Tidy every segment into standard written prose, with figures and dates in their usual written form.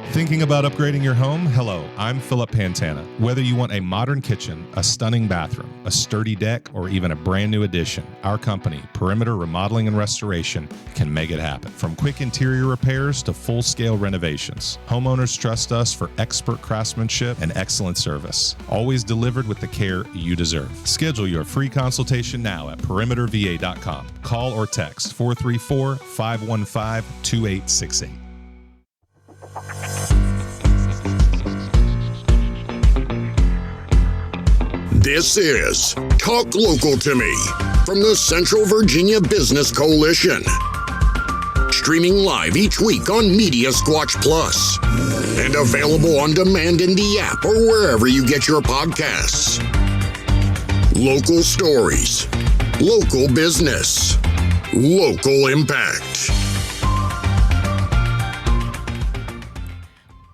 Thinking about upgrading your home? Hello, I'm Philip Pantana. Whether you want a modern kitchen, a stunning bathroom, a sturdy deck, or even a brand new addition, our company, Perimeter Remodeling and Restoration, can make it happen. From quick interior repairs to full-scale renovations, homeowners trust us for expert craftsmanship and excellent service, always delivered with the care you deserve. Schedule your free consultation now at perimeterva.com. Call or text 434-515-2868. This is Talk Local to Me from the Central Virginia Business Coalition. Streaming live each week on Media Squatch Plus and available on demand in the app or wherever you get your podcasts. Local stories, local business, local impact.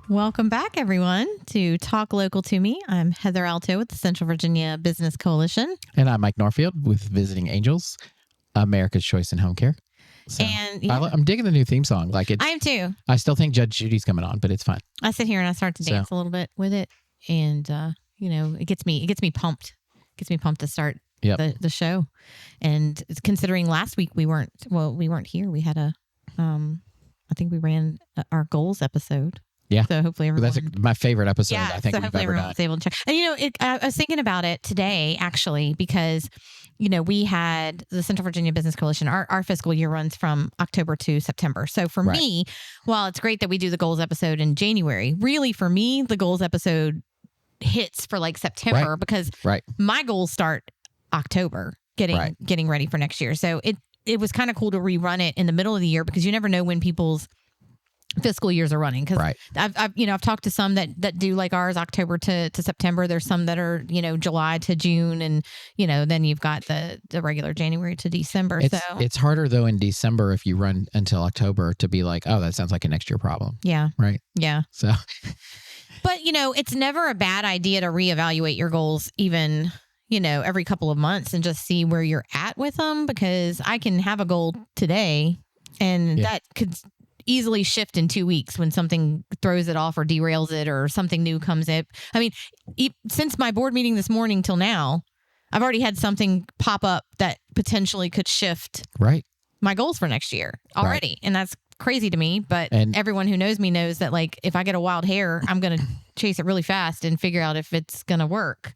Welcome back, everyone, to Talk Local to Me. I'm Heather Alto with the Central Virginia Business Coalition. And I'm Mike Norfield with Visiting Angels, America's Choice in Home Care. So And yeah, I'm digging the new theme song. I am too. I still think Judge Judy's coming on, but it's fine. I sit here and I start to dance a little bit with it, and it gets me pumped. It gets me pumped to start the show. And considering last week we weren't here. We had I think we ran our goals episode. Yeah. So hopefully everyone... That's my favorite episode I think so we've hopefully ever everyone done. was able to check. And, I was thinking about it today, actually, because, we had the Central Virginia Business Coalition. Our fiscal year runs from October to September. So for me, while it's great that we do the goals episode in January, really for me, the goals episode hits for like September because my goals start October, getting ready for next year. So it was kind of cool to rerun it in the middle of the year because you never know when people's fiscal years are running. Because I've talked to some that do like ours October to September. There's some that are July to June, and then you've got the regular January to December. It's harder though in December if you run until October to be like, oh, that sounds like a next year problem. Yeah. Right. Yeah. So, but it's never a bad idea to reevaluate your goals, even every couple of months, and just see where you're at with them, because I can have a goal today and that could easily shift in 2 weeks when something throws it off or derails it or something new comes in. I mean, since my board meeting this morning till now, I've already had something pop up that potentially could shift my goals for next year already. And that's crazy to me, but everyone who knows me knows that like if I get a wild hair, I'm going to chase it really fast and figure out if it's going to work.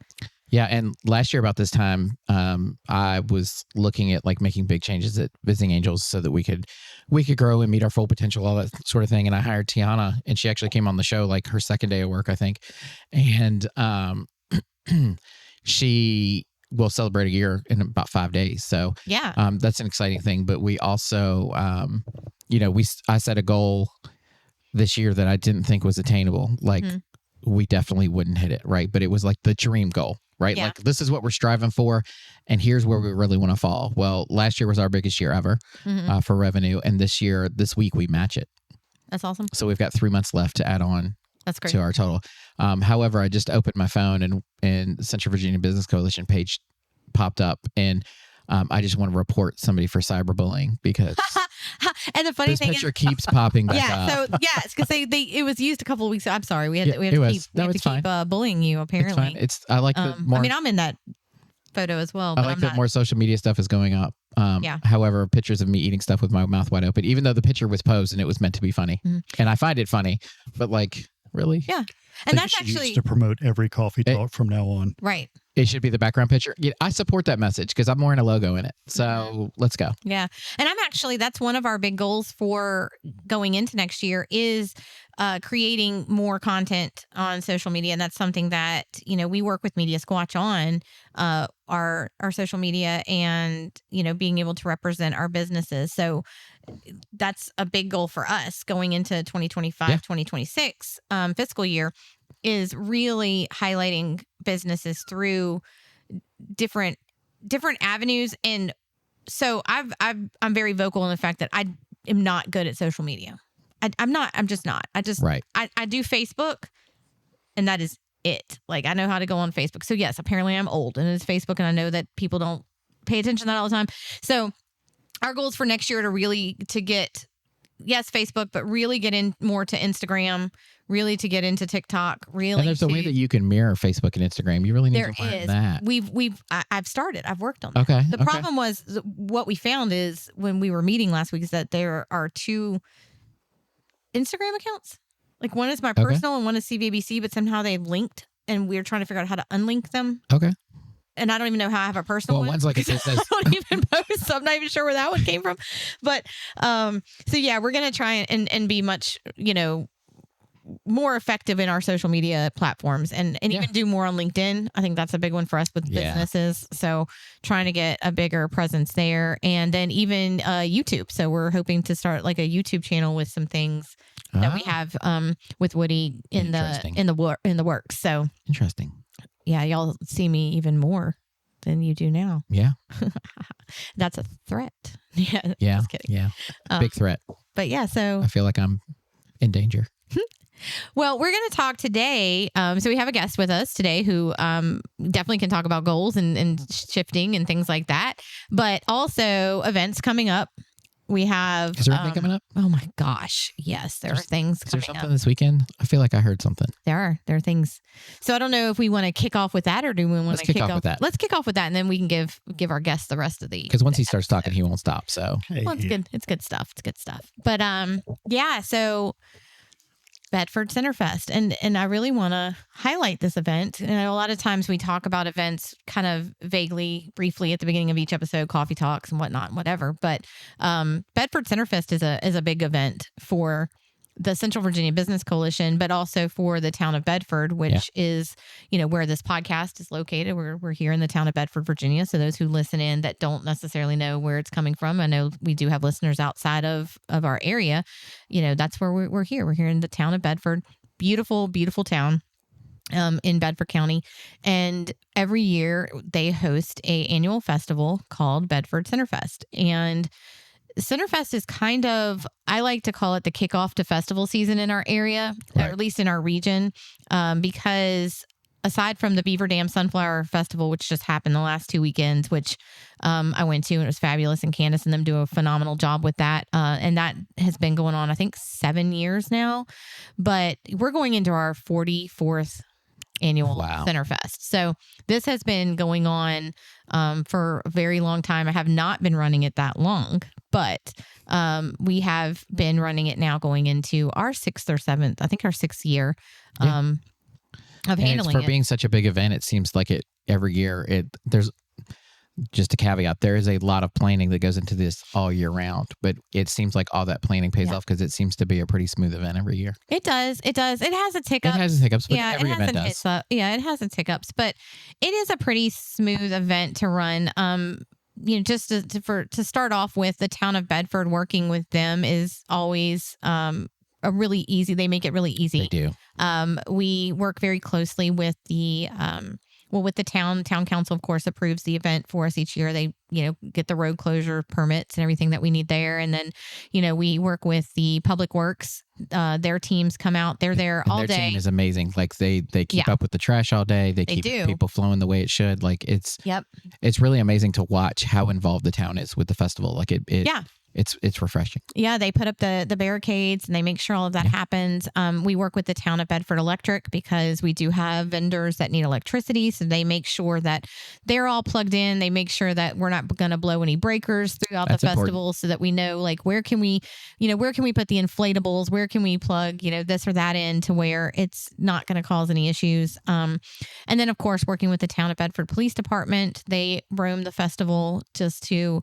Yeah, and last year about this time, I was looking at like making big changes at Visiting Angels so that we could grow and meet our full potential, all that sort of thing. And I hired Tiana, and she actually came on the show like her second day of work, I think. And she will celebrate a year in about 5 days. So that's an exciting thing. But we also, I set a goal this year that I didn't think was attainable. Like we definitely wouldn't hit it, right? But it was like the dream goal. Right? Yeah. Like this is what we're striving for. And here's where we really want to fall. Well, last year was our biggest year ever for revenue. And this week we match it. That's awesome. So we've got 3 months left to add on That's great. to our total. However, I just opened my phone and the Central Virginia Business Coalition page popped up, and I just want to report somebody for cyberbullying because and the funny thing picture keeps popping back up. So because it was used a couple of weeks ago. I'm sorry, we have to keep bullying you. Apparently, it's fine. I like the more. I mean, I'm in that photo as well. But I like that more social media stuff is going up. However, pictures of me eating stuff with my mouth wide open, even though the picture was posed and it was meant to be funny, and I find it funny, but like really, and that's actually to promote every coffee talk from now on. Right. It should be the background picture. Yeah, I support that message because I'm wearing a logo in it. So let's go. Yeah. And that's one of our big goals for going into next year is creating more content on social media. And that's something that, we work with Media Squatch on our social media and, being able to represent our businesses. So that's a big goal for us going into 2025, 2026 fiscal year, is really highlighting businesses through different avenues. And so I'm very vocal in the fact that I am not good at social media. I'm just not. I do Facebook, and that is it. Like, I know how to go on Facebook. So yes, apparently I'm old and it's Facebook, and I know that people don't pay attention to that all the time. So our goals for next year to get yes, Facebook, but really get in more to Instagram, really to get into TikTok, really. And there's a way that you can mirror Facebook and Instagram. You really need to learn that. I've started. I've worked on that. Okay. The problem was what we found is when we were meeting last week is that there are 2 Instagram accounts. Like one is my personal and one is CVBC, but somehow they linked and we're trying to figure out how to unlink them. Okay. And I don't even know how I have a personal one. One's like it says. I don't even post, so I'm not even sure where that one came from. But so yeah, we're gonna try and be much, more effective in our social media platforms and even do more on LinkedIn. I think that's a big one for us with businesses. So trying to get a bigger presence there, and then even YouTube. So we're hoping to start like a YouTube channel with some things that we have with Woody in the works. So interesting. Yeah, y'all see me even more than you do now. Yeah. That's a threat. Yeah. Just kidding. Yeah. Big threat. But yeah, so I feel like I'm in danger. Well, we're going to talk today. So we have a guest with us today who definitely can talk about goals and shifting and things like that, but also events coming up. We have. Is there anything coming up? Oh my gosh. Yes, there are things coming up. Is there something this weekend? I feel like I heard something. There are things. So I don't know if we want to kick off with that or do we want to kick off with that? Let's kick off with that and then we can give our guests the rest of the. Because once he starts talking, he won't stop. So. Well, it's good. It's good stuff. It's good stuff. But yeah. So. Bedford CenterFest. And I really want to highlight this event. And a lot of times we talk about events kind of vaguely, briefly at the beginning of each episode, coffee talks and whatnot, whatever. But Bedford CenterFest is a big event for the Central Virginia Business Coalition, but also for the town of Bedford, which is, where this podcast is located. We're here in the town of Bedford, Virginia. So those who listen in that don't necessarily know where it's coming from, I know we do have listeners outside of our area. That's where we're here. We're here in the town of Bedford. Beautiful, beautiful town. In Bedford County, and every year they host an annual festival called Bedford CenterFest, and CenterFest is kind of, I like to call it the kickoff to festival season in our area, or at least in our region, because aside from the Beaver Dam Sunflower Festival, which just happened the last 2 weekends, which I went to and it was fabulous, and Candace and them do a phenomenal job with that. And that has been going on, I think, 7 years now. But we're going into our 44th annual CenterFest. So this has been going on for a very long time. I have not been running it that long, but we have been running it now going into our 6th or 7th, I think our 6th year of handling it. For being such a big event, it seems like it every year. There's just a caveat. There is a lot of planning that goes into this all year round, but it seems like all that planning pays off because it seems to be a pretty smooth event every year. It does. It does. It has its hiccups. It has its hiccups, but every event does. It has its hiccups, but it is a pretty smooth event to run. Just to start off with, the town of Bedford, working with them is always a really easy. They make it really easy. They do. We work very closely with the with the town council, of course, approves the event for us each year. They, get the road closure permits and everything that we need there. And then, we work with the public works. Their teams come out. They're there all day. Their team is amazing. Like they keep up with the trash all day. They keep people flowing the way it should. Like it's really amazing to watch how involved the town is with the festival. Like it's refreshing. Yeah, they put up the barricades and they make sure all of that happens. We work with the town of Bedford Electric because we do have vendors that need electricity. So they make sure that they're all plugged in. They make sure that we're not going to blow any breakers throughout the festival, so that we know, like, where can we put the inflatables? Where can we plug, this or that in to where it's not going to cause any issues. And then, of course, working with the town of Bedford Police Department, they roam the festival just to,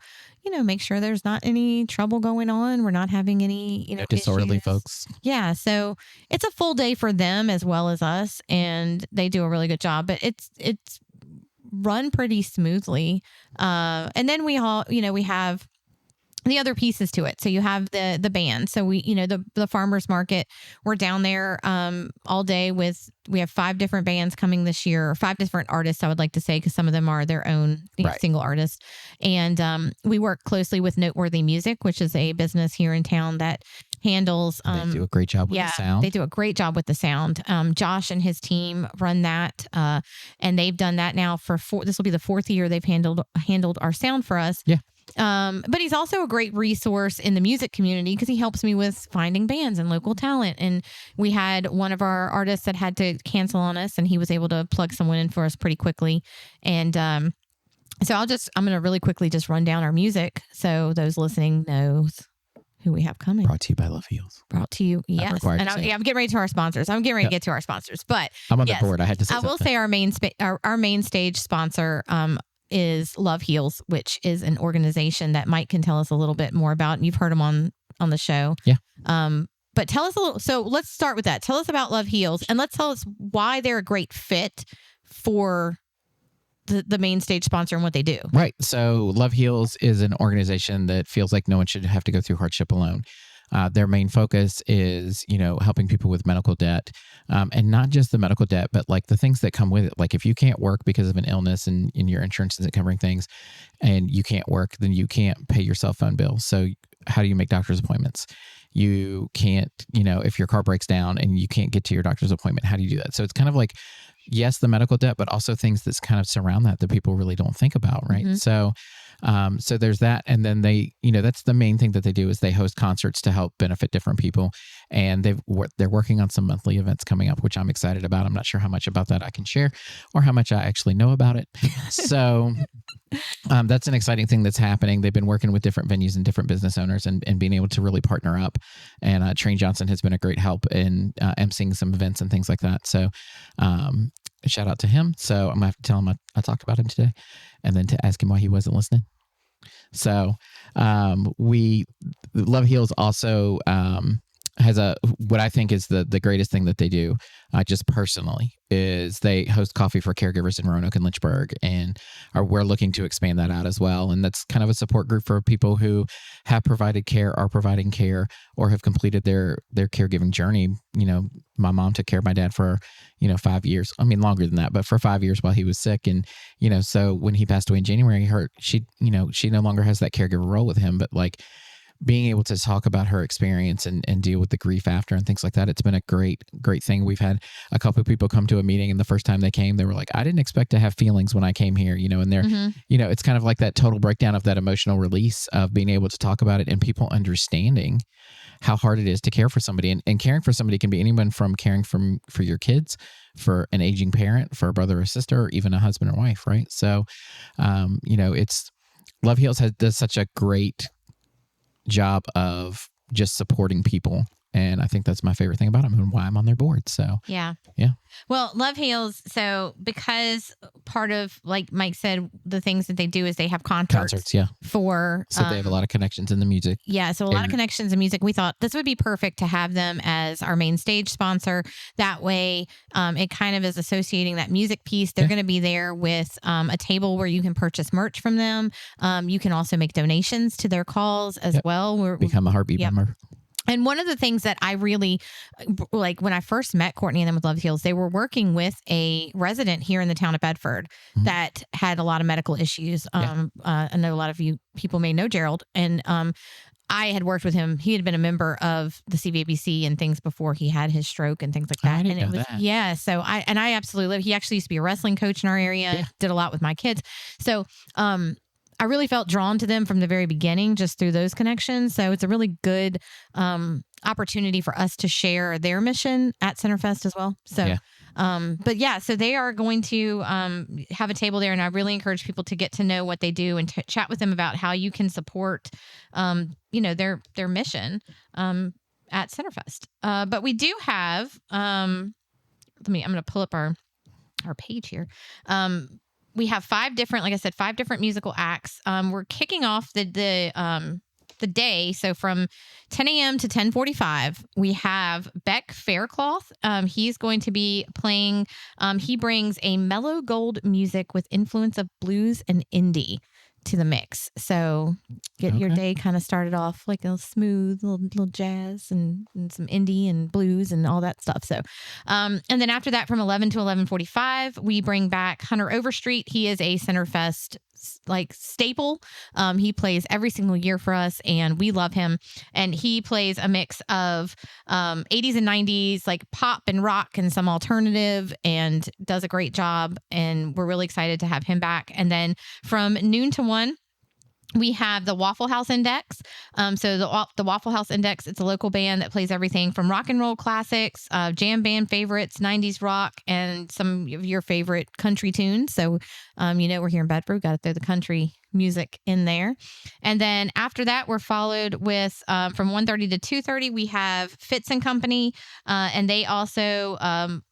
make sure there's not any trouble going on. We're not having any, disorderly issues. Folks. Yeah. So it's a full day for them as well as us, and they do a really good job, but it's run pretty smoothly. And then we have the other pieces to it. So you have the band. So we, the farmers market, we're down there all day we have 5 different bands coming this year, or 5 different artists, I would like to say, because some of them are their own single artists. And we work closely with Noteworthy Music, which is a business here in town that handles. They do a great job with the sound. They do a great job with the sound. Josh and his team run that, and they've done that now for this will be the 4th year they've handled our sound for us. Yeah. But he's also a great resource in the music community because he helps me with finding bands and local talent. And we had one of our artists that had to cancel on us, and he was able to plug someone in for us pretty quickly. And so I'm going to really quickly just run down our music so those listening knows who we have coming. Brought to you by Love Heals. Brought to you, yes. And I'm getting ready to our sponsors. I'm getting ready to get to our sponsors, but I'm on the board. I had to say I will say our main stage sponsor is Love Heals, which is an organization that Mike can tell us a little bit more about. And you've heard him on the show. Yeah. But tell us a little. So let's start with that. Tell us about Love Heals, and let's tell us why they're a great fit for the main stage sponsor and what they do. Right. So Love Heals is an organization that feels like no one should have to go through hardship alone. Their main focus is, helping people with medical debt, and not just the medical debt, but like the things that come with it. Like if you can't work because of an illness and your insurance isn't covering things and you can't work, then you can't pay your cell phone bill. So how do you make doctor's appointments? You can't, if your car breaks down and you can't get to your doctor's appointment, how do you do that? So it's kind of like, yes, the medical debt, but also things that kind of surround that people really don't think about, right? Mm-hmm. So there's that. And then they, that's the main thing that they do is they host concerts to help benefit different people. And they're working on some monthly events coming up, which I'm excited about. I'm not sure how much about that I can share or how much I actually know about it. So that's an exciting thing that's happening. They've been working with different venues and different business owners and being able to really partner up. And Train Johnson has been a great help in emceeing some events and things like that. So shout out to him. So I'm going to have to tell him I talked about him today and then to ask him why he wasn't listening. So Love Heals also has what I think is the greatest thing that they do, just personally, is they host coffee for caregivers in Roanoke and Lynchburg, and we're looking to expand that out as well. And that's kind of a support group for people who have provided care, are providing care, or have completed their caregiving journey. My mom took care of my dad for 5 years. I mean, longer than that, but for 5 years while he was sick. And so when he passed away in January, she no longer has that caregiver role with him, but like being able to talk about her experience and deal with the grief after and things like that. It's been a great thing. We've had a couple of people come to a meeting, and the first time they came, they were like, I didn't expect to have feelings when I came here, and they're, mm-hmm. It's kind of like that total breakdown of that emotional release of being able to talk about it and people understanding how hard it is to care for somebody. And caring for somebody can be anyone from caring for your kids, for an aging parent, for a brother or sister, or even a husband or wife, right? So, it's Love Heals does such a great job of just supporting people, and I think that's my favorite thing about them and why I'm on their board. So yeah. Well, Love Heals. So because part of, like Mike said, the things that they do is they have concerts. Yeah. For so they have a lot of connections in the music. Yeah. So a lot of connections in music. We thought this would be perfect to have them as our main stage sponsor. That way, it kind of is associating that music piece. They're going to be there with a table where you can purchase merch from them. You can also make donations to their calls as well. Become a Heartbeat member. And one of the things that I really like when I first met Courtney and them with Love Heals, they were working with a resident here in the town of Bedford mm-hmm. that had a lot of medical issues. I know a lot of you people may know Gerald, and I had worked with him. He had been a member of the CVABC and things before he had his stroke and things like that. I didn't know that. So I absolutely love. He actually used to be a wrestling coach in our area. Did a lot with my kids. So I really felt drawn to them from the very beginning, just through those connections. So it's a really good opportunity for us to share their mission at CenterFest as well. So, so they are going to have a table there, and I really encourage people to get to know what they do and chat with them about how you can support, their mission at CenterFest. But we do have, I'm going to pull up our page here. We have 5 different musical acts. We're kicking off the day. So from 10 a.m. to 10:45, we have Beck Faircloth. He's going to be playing. He brings a mellow gold music with influence of blues and indie to the mix. So get your day kind of started off like a smooth little jazz and some indie and blues and all that stuff. So, and then after that, from 11 to 11:45, we bring back Hunter Overstreet. He is a CenterFest staple. He plays every single year for us, and we love him. And he plays a mix of 80s and 90s, like pop and rock and some alternative, and does a great job. And we're really excited to have him back. And then from noon to 1, We have the Waffle House Index. So the Waffle House Index, it's a local band that plays everything from rock and roll classics, jam band favorites, 90s rock, and some of your favorite country tunes. So, we're here in Bedford, got to throw the country music in there. And then after that, we're followed with from 1:30 to 2:30, we have Fitz and Company, and they also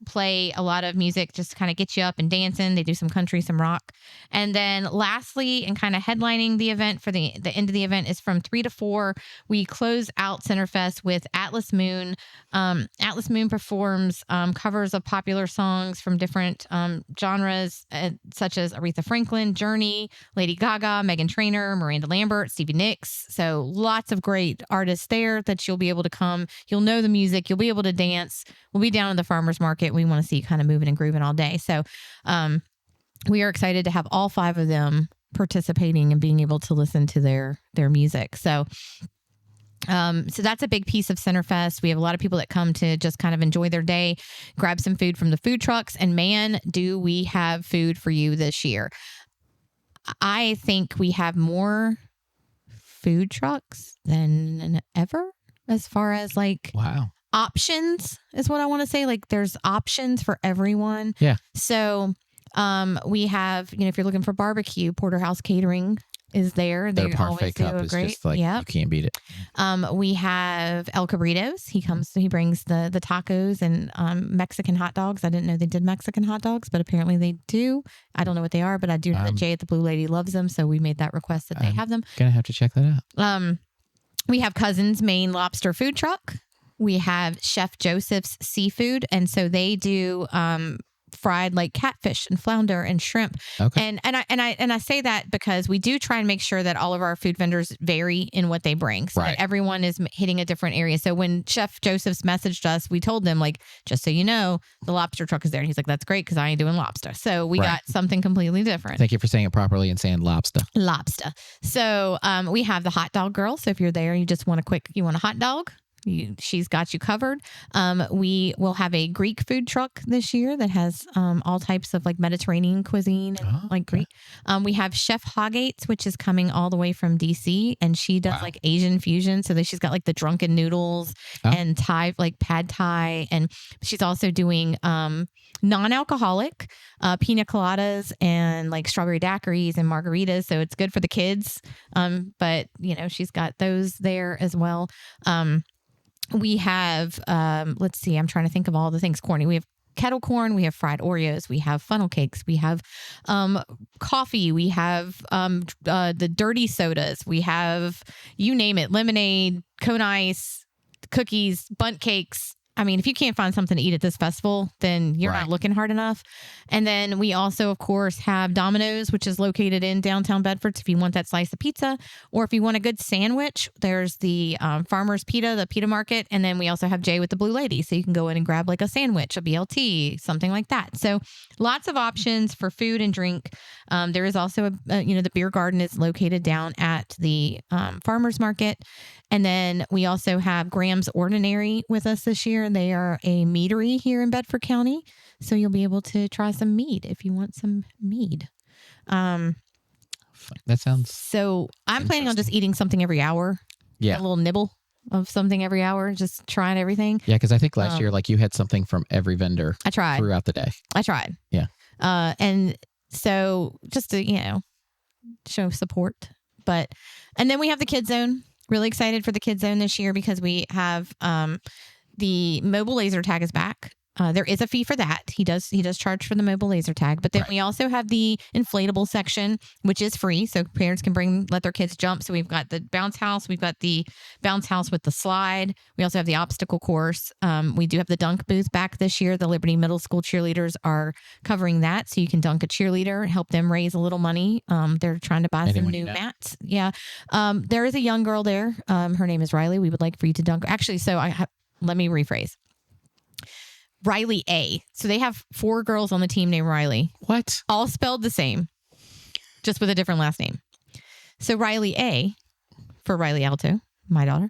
play a lot of music, just kind of get you up and dancing. They do some country, some rock. And then lastly, and kind of headlining the event for the end of the event is from 3 to 4. We close out CenterFest with Atlas Moon. Atlas Moon performs covers of popular songs from different genres, such as Aretha Franklin, Journey, Lady Gaga, Meghan Trainor, Miranda Lambert, Stevie Nicks. So lots of great artists there that you'll be able to come. You'll know the music. You'll be able to dance. We'll be down at the farmer's market. We want to see you kind of moving and grooving all day. So we are excited to have all 5 of them participating and being able to listen to their music. So that's a big piece of CenterFest. We have a lot of people that come to just kind of enjoy their day, grab some food from the food trucks, and man, do we have food for you this year. I think we have more food trucks than ever as far as options is what I want to say. Like there's options for everyone. Yeah. So we have, if you're looking for barbecue, Porterhouse Catering is there. Their parfait cup is just you can't beat it. We have El Cabritos. He brings the tacos and Mexican hot dogs. I didn't know they did Mexican hot dogs, but apparently they do. I don't know what they are, but I do know that Jay at the Blue Lady loves them, so we made that request that they have them. Gonna have to check that out. We have Cousins Maine Lobster Food Truck. We have Chef Joseph's Seafood, and so they do fried like catfish and flounder and shrimp. Okay. And I say that because we do try and make sure that all of our food vendors vary in what they bring, so that everyone is hitting a different area. So when Chef Joseph's messaged us, we told them, just so you know, the lobster truck is there. And he's like, that's great because I ain't doing lobster. So we got something completely different. Thank you for saying it properly and saying lobster. Lobster. So we have the hot dog girl. So if you're there, you just want you want a hot dog, she's got you covered. We will have a Greek food truck this year that has all types of Mediterranean cuisine and Greek. We have Chef Hoggates, which is coming all the way from DC, and she does Asian fusion. So she's got the drunken noodles and Thai, pad Thai, and she's also doing non-alcoholic pina coladas and strawberry daiquiris and margaritas. So it's good for the kids. But she's got those there as well. We have, let's see, I'm trying to think of all the things corny. We have kettle corn, we have fried Oreos, we have funnel cakes, we have coffee, we have the dirty sodas, we have, you name it, lemonade, cone ice, cookies, bundt cakes. I mean, if you can't find something to eat at this festival, then you're not looking hard enough. And then we also, of course, have Domino's, which is located in downtown Bedford. So if you want that slice of pizza, or if you want a good sandwich, there's the Farmer's Pita, the Pita Market. And then we also have Jay with the Blue Lady. So you can go in and grab a sandwich, a BLT, something like that. So lots of options for food and drink. There is also, the beer garden is located down at the Farmer's Market. And then we also have Graham's Ordinary with us this year. They are a meadery here in Bedford County. So you'll be able to try some mead if you want some mead. That sounds... So I'm planning on just eating something every hour. Yeah. A little nibble of something every hour, just trying everything. Yeah, because I think last year, you had something from every vendor. I tried. Throughout the day. I tried. Yeah. And so just to, show support. And then we have the Kids Zone. Really excited for the Kids Zone this year because we have the mobile laser tag is back. There is a fee for that. He does charge for the mobile laser tag, but then we also have the inflatable section, which is free. So parents can let their kids jump. So we've got the bounce house. We've got the bounce house with the slide. We also have the obstacle course. We do have the dunk booth back this year. The Liberty Middle School cheerleaders are covering that. So you can dunk a cheerleader, help them raise a little money. They're trying to buy some new mats. Yeah. There is a young girl there. Her name is Riley. We would like for you to dunk. Actually, let me rephrase. Riley A. So they have 4 girls on the team named Riley. What? All spelled the same, just with a different last name. So Riley A, for Riley Alto, my daughter,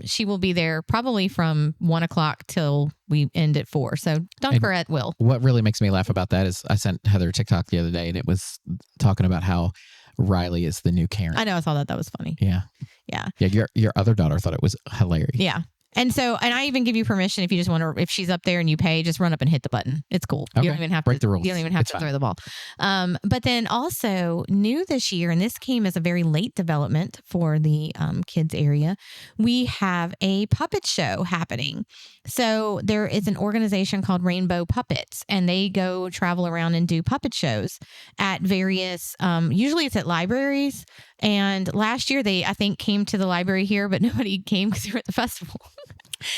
she will be there probably from 1 o'clock till we end at 4. So dunk her at will. What really makes me laugh about that is I sent Heather a TikTok the other day, and it was talking about how Riley is the new Karen. I know. I saw that. That was funny. Yeah. Yeah. Yeah. Your other daughter thought it was hilarious. Yeah. And I even give you permission if you just want to, if she's up there and you pay, just run up and hit the button. It's cool. Okay. You don't even have Break to, the rules. You don't even have It's to fine. throw the ball. But then also new this year, and this came as a very late development for the kids area, we have a puppet show happening. So there is an organization called Rainbow Puppets, and they go travel around and do puppet shows at various, usually it's at libraries. And last year they, I think, came to the library here, but nobody came because we were at the festival.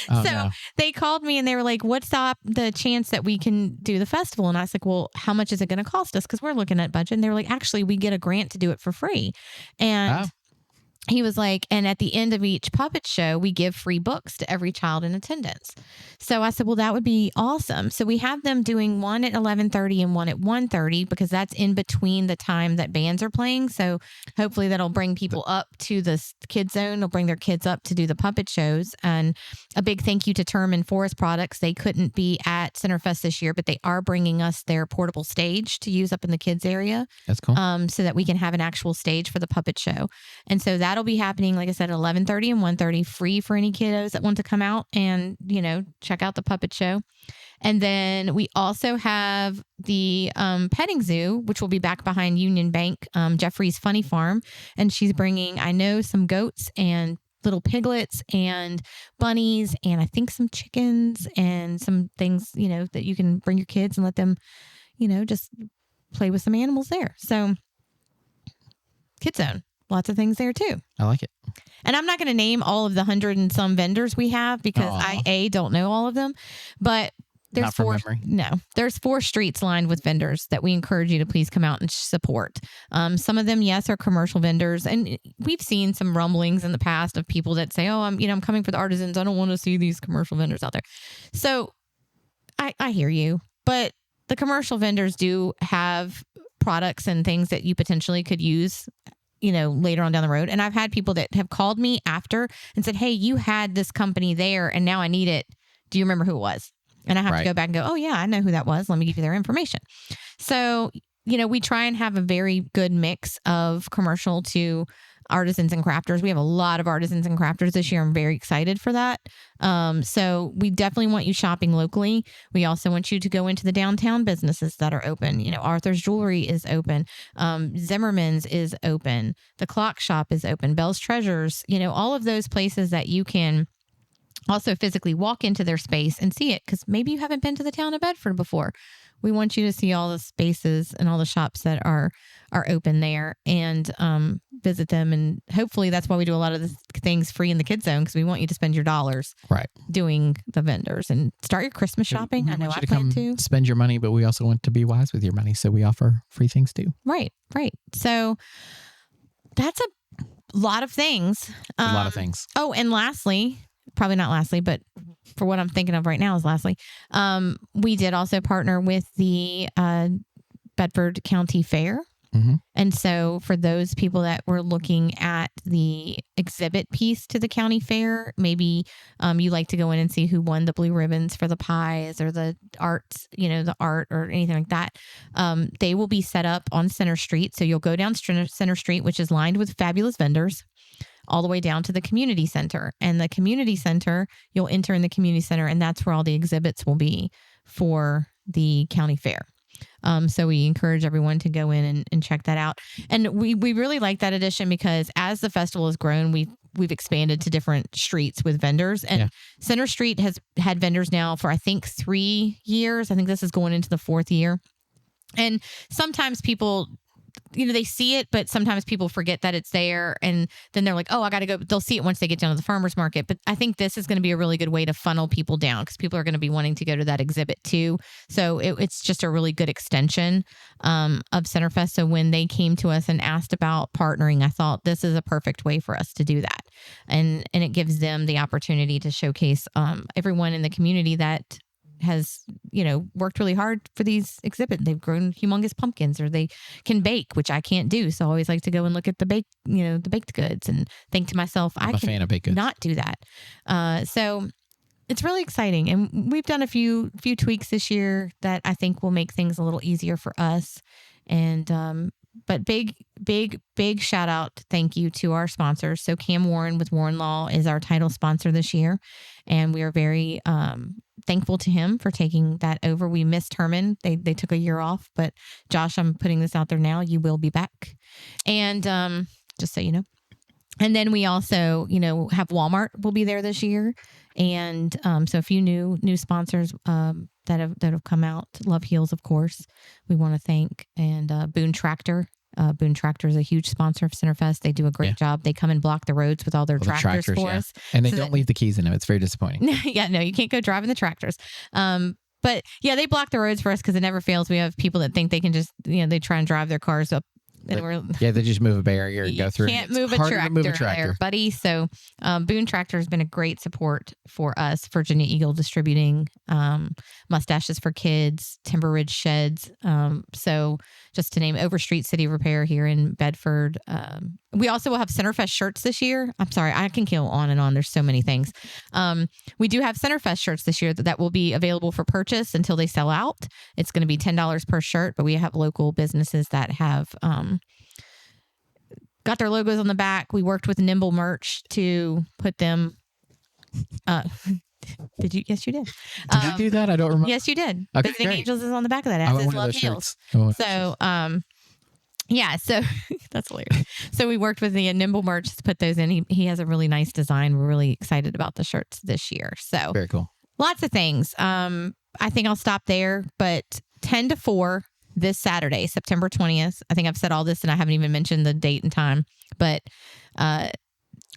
Oh, So no. they called me and they were like, what's the chance that we can do the festival? And I was like, well, how much is it going to cost us? Because we're looking at budget. And they were like, actually, we get a grant to do it for free. And he was like, and at the end of each puppet show, we give free books to every child in attendance. So I said, well, that would be awesome. So we have them doing one at 11:30 and one at 1:30 because that's in between the time that bands are playing. So hopefully that'll bring people up to the kids zone. They'll bring their kids up to do the puppet shows. And a big thank you to Term and Forest Products. They couldn't be at CenterFest this year, but they are bringing us their portable stage to use up in the kids area. That's cool. So that we can have an actual stage for the puppet show. And so that'll be happening, like I said, at 11:30 and 1:30, free for any kiddos that want to come out and, check out the puppet show. And then we also have the petting zoo, which will be back behind Union Bank, Jeffrey's Funny Farm. And she's bringing, I know, some goats and little piglets and bunnies and I think some chickens and some things, that you can bring your kids and let them, just play with some animals there. So Kid Zone. Lots of things there too. I like it. And I'm not going to name all of the 100 and some vendors we have because I don't know all of them, but there's there's 4 streets lined with vendors that we encourage you to please come out and support. Some of them, yes, are commercial vendors. And we've seen some rumblings in the past of people that say, oh, I'm coming for the artisans. I don't want to see these commercial vendors out there. So I hear you, but the commercial vendors do have products and things that you potentially could use later on down the road. And I've had people that have called me after and said, hey, you had this company there and now I need it. Do you remember who it was? And I have to go back and go, oh yeah, I know who that was. Let me give you their information. So, we try and have a very good mix of commercial to artisans and crafters. We have a lot of artisans and crafters this year. I'm very excited for that. So we definitely want you shopping locally. We also want you to go into the downtown businesses that are open. Arthur's Jewelry is open. Zimmerman's is open. The Clock Shop is open. Bell's Treasures, all of those places that you can also physically walk into their space and see it because maybe you haven't been to the town of Bedford before. We want you to see all the spaces and all the shops that are open there and visit them. And hopefully that's why we do a lot of the things free in the kids zone because we want you to spend your dollars doing the vendors and start your Christmas shopping. I know I plan to. Spend your money, but we also want to be wise with your money. So we offer free things too. Right. So that's a lot of things. A lot of things. Oh, and lastly, probably not lastly, but for what I'm thinking of right now is lastly, we did also partner with the Bedford County Fair. Mm-hmm. And so for those people that were looking at the exhibit piece to the county fair, maybe you like to go in and see who won the blue ribbons for the pies or the arts, the art or anything like that. They will be set up on Center Street. So you'll go down Center Street, which is lined with fabulous vendors, all the way down to the community center. And the community center, you'll enter in the community center, and that's where all the exhibits will be for the county fair. So we encourage everyone to go in and check that out. And we really like that addition because as the festival has grown, we've expanded to different streets with vendors. And Center Street has had vendors now for, I think, 3 years. I think this is going into the 4th year. And sometimes people, they see it, but sometimes people forget that it's there. And then they're like, oh, I got to go. They'll see it once they get down to the farmer's market. But I think this is going to be a really good way to funnel people down because people are going to be wanting to go to that exhibit too. So it's just a really good extension of CenterFest. So when they came to us and asked about partnering, I thought this is a perfect way for us to do that. And it gives them the opportunity to showcase everyone in the community that has, worked really hard for these exhibits. They've grown humongous pumpkins or they can bake, which I can't do. So I always like to go and look at the baked goods and think to myself, I'm a fan of baked goods. Not do that. So it's really exciting. And we've done a few tweaks this year that I think will make things a little easier for us. And But big shout out, thank you to our sponsors. So Cam Warren with Warren Law is our title sponsor this year, and we are very thankful to him for taking that over. We missed Herman; they took a year off, but Josh, I'm putting this out there now. You will be back, and just so you know. And then we also, have Walmart will be there this year, and so a few new sponsors that have come out. Love Heels, of course, we want to thank, and Boone Tractor. Boone Tractor is a huge sponsor of CenterFest. They do a great job. They come and block the roads with all their tractors for us, and they don't leave the keys in them. It's very disappointing. No, you can't go driving the tractors. But yeah, they block the roads for us because it never fails. We have people that think they can just, they try and drive their cars up. They just move a barrier and go through. You can't move a tractor there, buddy. So Boone Tractor has been a great support for us. Virginia Eagle Distributing, Mustaches for Kids, Timber Ridge Sheds. So just to name, Overstreet City Repair here in Bedford. We also will have CenterFest shirts this year. I'm sorry, I can go on and on. There's so many things. We do have CenterFest shirts this year that will be available for purchase until they sell out. It's going to be $10 per shirt, but we have local businesses that have got their logos on the back. We worked with Nimble Merch to put them. Did you? Yes, you did. Did you do that? I don't remember. Yes, you did. Okay, Visiting great. Angels is on the back of that. It says Love Heels. So, yeah, so that's hilarious. So we worked with the Nimble Merch to put those in. He has a really nice design. We're really excited about the shirts this year. So very cool. Lots of things. I think I'll stop there, but 10 to 4 this Saturday, September 20th. I think I've said all this and I haven't even mentioned the date and time, but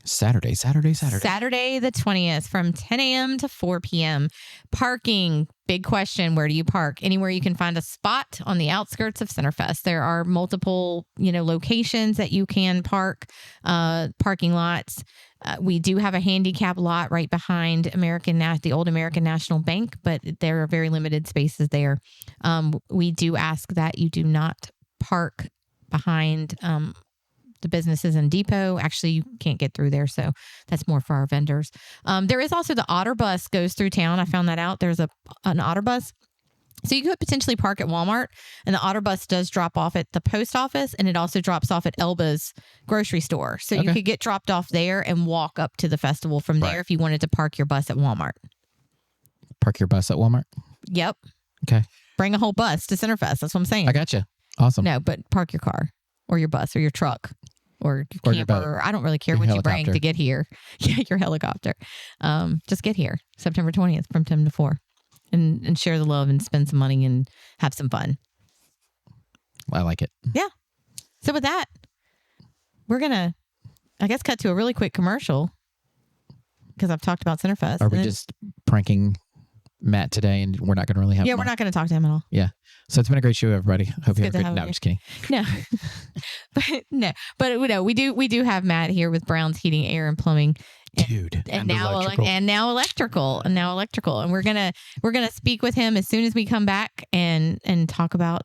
Saturday the 20th from 10 a.m. to 4 p.m. Parking, big question. Where do you park? Anywhere you can find a spot on the outskirts of CenterFest. There are multiple, locations that you can park, parking lots. We do have a handicap lot right behind the old American National Bank, but there are very limited spaces there. We do ask that you do not park behind the businesses in Depot. Actually, you can't get through there, so that's more for our vendors. There is also the Otter Bus goes through town. I found that out. There's an Otter Bus. So you could potentially park at Walmart, and the Otter Bus does drop off at the post office, and it also drops off at Elba's grocery store. So you could get dropped off there and walk up to the festival from there if you wanted to park your bus at Walmart. Park your bus at Walmart? Yep. Okay. Bring a whole bus to CenterFest. That's what I'm saying. I gotcha. Awesome. No, but park your car or your bus or your truck. Or camper, I don't really care what you bring to get here. Yeah, your helicopter. Just get here September 20th from 10 to 4 and share the love and spend some money and have some fun. I like it. Yeah. So with that, we're going to, I guess, cut to a really quick commercial because I've talked about CenterFest. Are we just pranking Matt today and we're not going to really have we're not going to talk to him at all. Yeah. So it's been a great show, everybody. Hope you have a good. No, I'm just kidding. But we do have Matt here with Brown's Heating, Air, and Plumbing. And now electrical. And we're gonna speak with him as soon as we come back and talk about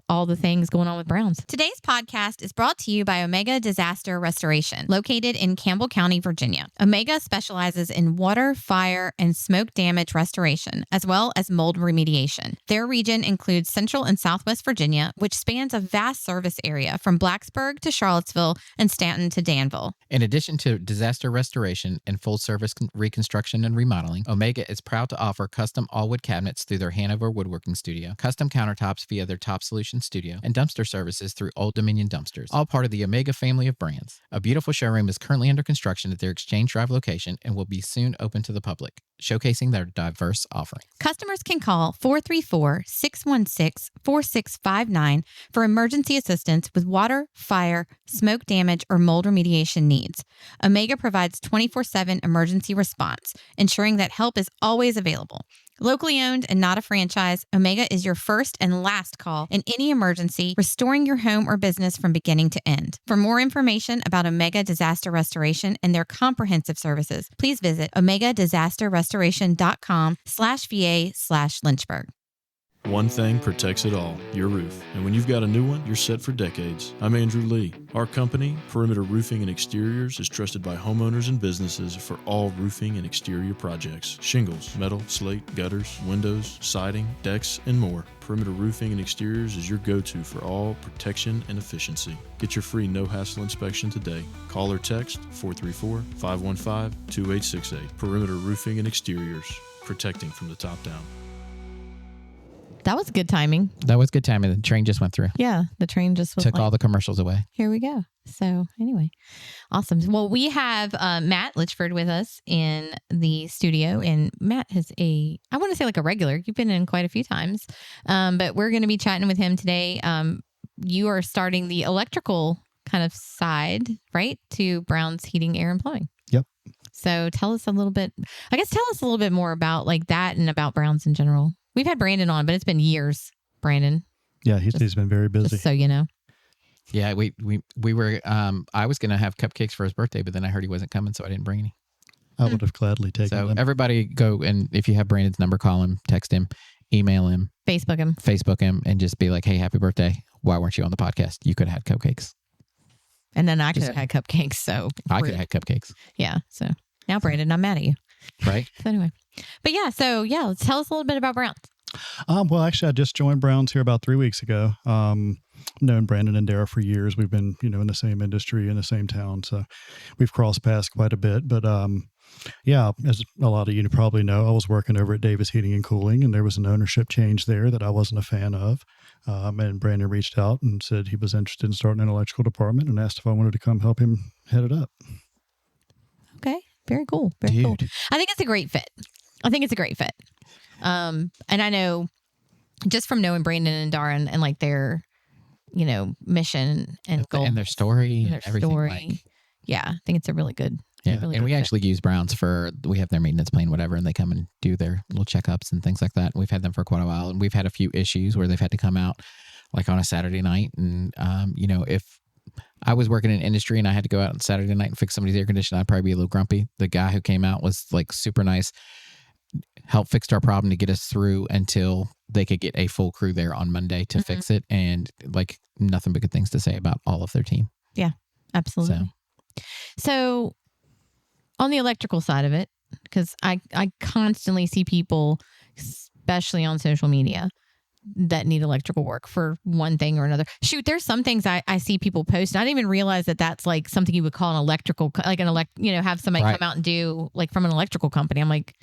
all the things going on with Browns. Today's podcast is brought to you by Omega Disaster Restoration, located in Campbell County, Virginia. Omega specializes in water, fire, and smoke damage restoration, as well as mold remediation. Their region includes Central and Southwest Virginia, which spans a vast service area from Blacksburg to Charlottesville and Stanton to Danville. In addition to disaster restoration and full service reconstruction and remodeling, Omega is proud to offer custom all-wood cabinets through their Hanover Woodworking Studio, custom countertops via their Top Solution Studio, and dumpster services through Old Dominion Dumpsters, all part of the Omega family of brands. A beautiful showroom is currently under construction at their Exchange Drive location and will be soon open to the public, showcasing their diverse offerings. Customers can call 434-616-4659 for emergency assistance with water, fire, smoke damage, or mold remediation needs. Omega provides 24/7 emergency response, ensuring that help is always available. Locally owned and not a franchise, Omega is your first and last call in any emergency, restoring your home or business from beginning to end. For more information about Omega Disaster Restoration and their comprehensive services, please visit omegadisasterrestoration.com/VA/Lynchburg. One thing protects it all, your roof. And when you've got a new one, you're set for decades. I'm Andrew Lee. Our company, Perimeter Roofing and Exteriors, is trusted by homeowners and businesses for all roofing and exterior projects. Shingles, metal, slate, gutters, windows, siding, decks, and more. Perimeter Roofing and Exteriors is your go-to for all protection and efficiency. Get your free no-hassle inspection today. Call or text 434-515-2868. Perimeter Roofing and Exteriors, protecting from the top down. That was good timing. That was good timing. The train just went through. Yeah, the train just took all the commercials away. Here we go. So anyway, awesome. Well, we have Matt Litchford with us in the studio, and Matt is I want to say like a regular. You've been in quite a few times, but we're going to be chatting with him today. You are starting the electrical kind of side, right, to Brown's Heating, Air, and Plumbing. Yep. So tell us a little bit more about like that and about Brown's in general. We've had Brandon on, but it's been years, Brandon. Yeah, he's been very busy. Just so you know. Yeah, we were, I was going to have cupcakes for his birthday, but then I heard he wasn't coming, so I didn't bring any. I would have gladly taken them. So everybody go, and if you have Brandon's number, call him, text him, email him. Facebook him, and just be like, hey, happy birthday. Why weren't you on the podcast? You could have had cupcakes. And then I could have had cupcakes, so. I could have had cupcakes. Yeah, so now, Brandon, I'm mad at you. Right. So anyway. But let's tell us a little bit about Brown's. Well, actually, I just joined Brown's here about 3 weeks ago. Known Brandon and Dara for years. We've been, in the same industry in the same town, so we've crossed paths quite a bit. But as a lot of you probably know, I was working over at Davis Heating and Cooling, and there was an ownership change there that I wasn't a fan of. And Brandon reached out and said he was interested in starting an electrical department and asked if I wanted to come help him head it up. Okay, very cool. Very cool. I think it's a great fit. And I know just from knowing Brandon and Dara and like their, mission and goal and their story and everything. I think it's a really good. Yeah, really and good we fit. actually use Brown's we have their maintenance plan, whatever, and they come and do their little checkups and things like that. We've had them for quite a while, and we've had a few issues where they've had to come out like on a Saturday night. And, if I was working in industry and I had to go out on Saturday night and fix somebody's air conditioner, I'd probably be a little grumpy. The guy who came out was like super nice, helped fix our problem to get us through until they could get a full crew there on Monday to fix it. And like nothing but good things to say about all of their team. Yeah, absolutely. So on the electrical side of it, because I constantly see people, especially on social media, that need electrical work for one thing or another. Shoot, there's some things I see people post, and I didn't even realize that that's like something you would call an electrical, like have somebody come out and do like from an electrical company. I'm like,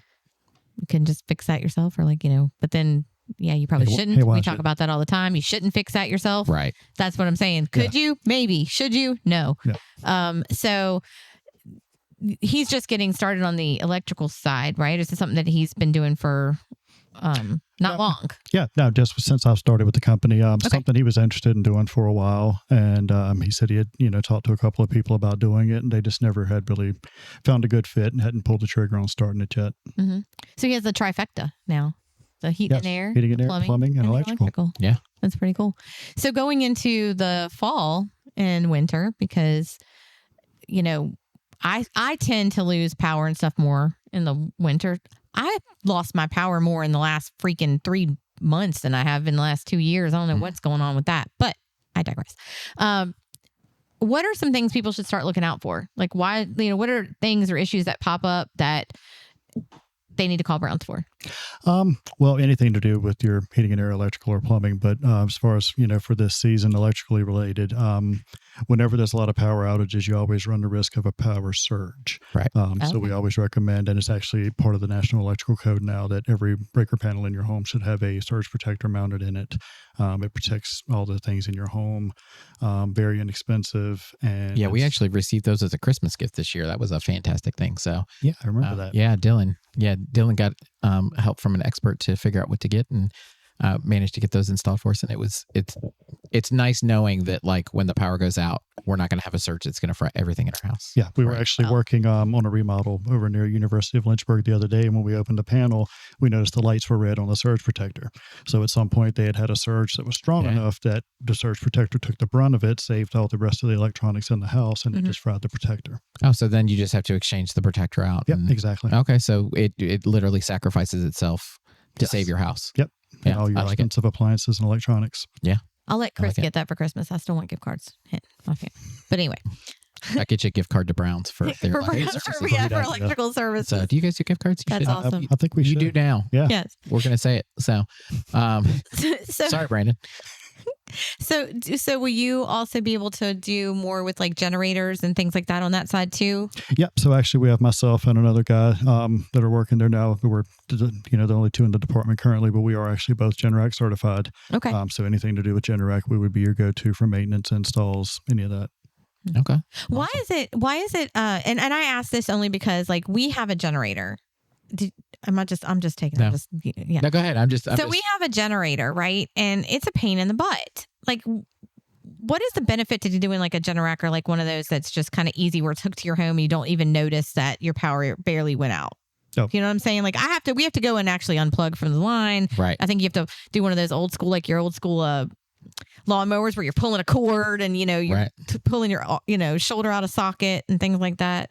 you can just fix that yourself, or like, but then, you probably shouldn't. We talk about that all the time. You shouldn't fix that yourself. Right. That's what I'm saying. Could you? Maybe. Should you? No. Yeah. So he's just getting started on the electrical side, right? Is this something that he's been doing for not long? Yeah, no, just since I've started with the company, something he was interested in doing for a while. And he said he had, talked to a couple of people about doing it, and they just never had really found a good fit and hadn't pulled the trigger on starting it yet. Mm-hmm. So he has the trifecta now. The heating and air, plumbing, and electrical. Yeah. That's pretty cool. So going into the fall and winter, because, I tend to lose power and stuff more in the winter. I lost my power more in the last freaking 3 months than I have in the last 2 years. I don't know what's going on with that, but I digress. What are some things people should start looking out for? Like why, what are things or issues that pop up that they need to call Brown's for? Well, anything to do with your heating and air, electrical or plumbing. But as far as, for this season, electrically related, whenever there's a lot of power outages, you always run the risk of a power surge. Right. So we always recommend, and it's actually part of the National Electrical Code now, that every breaker panel in your home should have a surge protector mounted in it. It protects all the things in your home. Very inexpensive. And we actually received those as a Christmas gift this year. That was a fantastic thing. So yeah, I remember that. Yeah, Dylan got help from an expert to figure out what to get, and managed to get those installed for us. And it's nice knowing that like when the power goes out, we're not going to have a surge that's going to fry everything in our house. Yeah, we were actually working on a remodel over near University of Lynchburg the other day, and when we opened the panel, we noticed the lights were red on the surge protector. So at some point they had a surge that was strong enough that the surge protector took the brunt of it, saved all the rest of the electronics in the house, and it just fried the protector. Oh, so then you just have to exchange the protector out. Yep, exactly. Okay, so it literally sacrifices itself to save your house. Yep. and all your expensive appliances and electronics. Yeah. I'll let Chris get that for Christmas. I still want gift cards. But anyway. I get you a gift card to Brown's for their electrical services. So, do you guys do gift cards? That's awesome. I think we should. You do now. Yeah. Yes. We're going to say it. So, sorry, Brandon. So will you also be able to do more with like generators and things like that on that side too? Yep. So actually we have myself and another guy that are working there now. We're, the only two in the department currently, but we are actually both Generac certified. Okay. So anything to do with Generac, we would be your go-to for maintenance, installs, any of that. Okay. Why is it, and I ask this only because like we have a generator. I'm just taking no. yeah. No, go ahead. We have a generator, right? And it's a pain in the butt. Like, what is the benefit to doing like a Generac or like one of those that's just kind of easy where it's hooked to your home and you don't even notice that your power barely went out? Oh. You know what I'm saying? Like we have to go and actually unplug from the line. Right. I think you have to do one of those old school lawnmowers where you're pulling a cord and you're pulling your shoulder out of socket and things like that.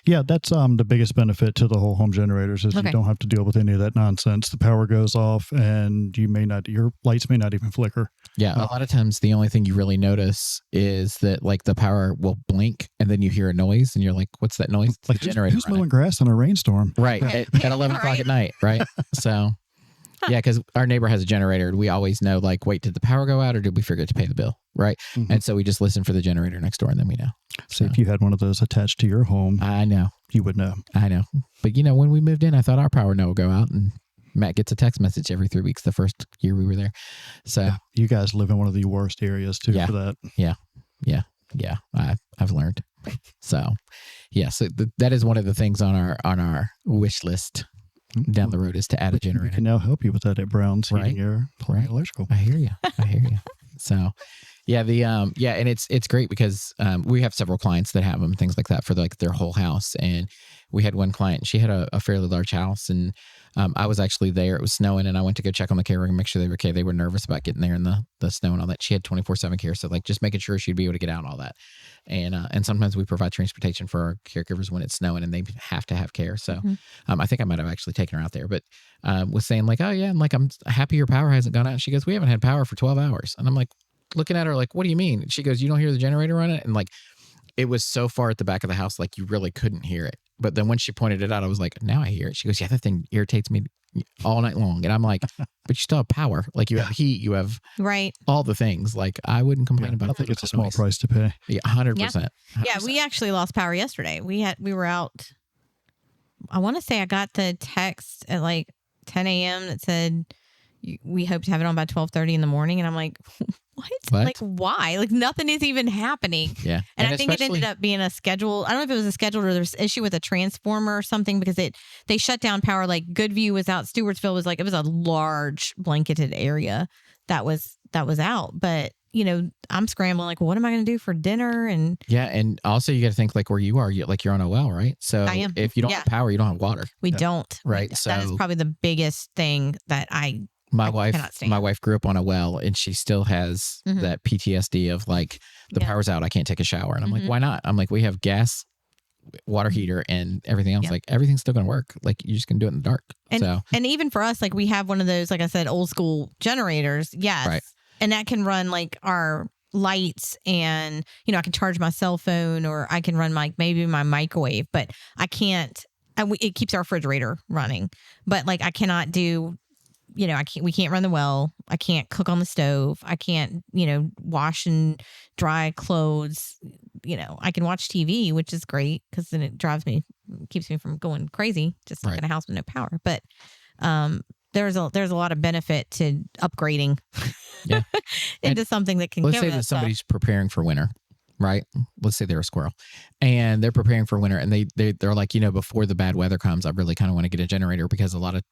Yeah, that's the biggest benefit to the whole home generators is you don't have to deal with any of that nonsense. The power goes off and your lights may not even flicker. Yeah, a lot of times the only thing you really notice is that like the power will blink and then you hear a noise and you're like, what's that noise? It's like the generator. Who's mowing grass in a rainstorm? Right, at 11 o'clock at night, right? So, yeah, because our neighbor has a generator. We always know like, wait, did the power go out or did we forget to pay the bill? Right. Mm-hmm. And so we just listen for the generator next door and then we know. So if you had one of those attached to your home, I know. You would know. I know. But when we moved in, I thought our power would go out and Matt gets a text message every 3 weeks the first year we were there. So you guys live in one of the worst areas too for that. Yeah. I've learned. So so that is one of the things on our wish list down the road is to add a generator. We can now help you with that at Brown's Heating, Air, Plumbing, Electrical. I hear you. So, and it's great because we have several clients that have them, things like that for like their whole house. And we had one client, she had a fairly large house, and I was actually there. It was snowing, and I went to go check on the care and make sure they were okay. They were nervous about getting there in the snow and all that. She had 24/7 care, so like just making sure she'd be able to get out and all that. And sometimes we provide transportation for our caregivers when it's snowing and they have to have care. So I think I might have actually taken her out there, but was saying like, oh yeah, and like I'm happy your power hasn't gone out. And she goes, we haven't had power for 12 hours, and I'm like looking at her like, what do you mean? And she goes, you don't hear the generator running? And like it was so far at the back of the house, like you really couldn't hear it. But then when she pointed it out, I was like, now I hear it. She goes, yeah, that thing irritates me all night long. And I'm like, but you still have power. Like you have heat, you have all the things. Like I wouldn't complain about it. I think it's a small price to pay. Yeah, 100%. Yeah, we actually lost power yesterday. We were out. I want to say I got the text at like 10 a.m. that said, we hope to have it on by 12:30 in the morning. And I'm like, what? Like, why? Like, nothing is even happening. Yeah. And I think it ended up being a schedule. I don't know if it was a schedule or there's an issue with a transformer or something because they shut down power. Like, Goodview was out. Stewartsville was like, it was a large blanketed area that was out. But, I'm scrambling. Like, what am I going to do for dinner? And yeah. And also, you got to think like where you are. You're on a well, right? So I am. If you don't have power, you don't have water. We don't. Right. So that is probably the biggest thing that My wife grew up on a well, and she still has that PTSD of like the power's out, I can't take a shower, and I'm like, why not? I'm like, we have gas, water heater, and everything else. Like everything's still gonna work. Like you just can do it in the dark. And even for us, like we have one of those, like I said, old school generators. Yes, right. And that can run like our lights, and I can charge my cell phone, or I can run maybe my microwave, but I can't. It keeps our refrigerator running, but like I cannot do. We can't run the well. I can't cook on the stove. I can't, wash and dry clothes. I can watch TV, which is great because then it keeps me from going crazy, just like in a house with no power. But there's a lot of benefit to upgrading into something that can. Let's say that somebody's preparing for winter. Right. Let's say they're a squirrel and they're preparing for winter, and they're like, before the bad weather comes, I really kind of want to get a generator because a lot of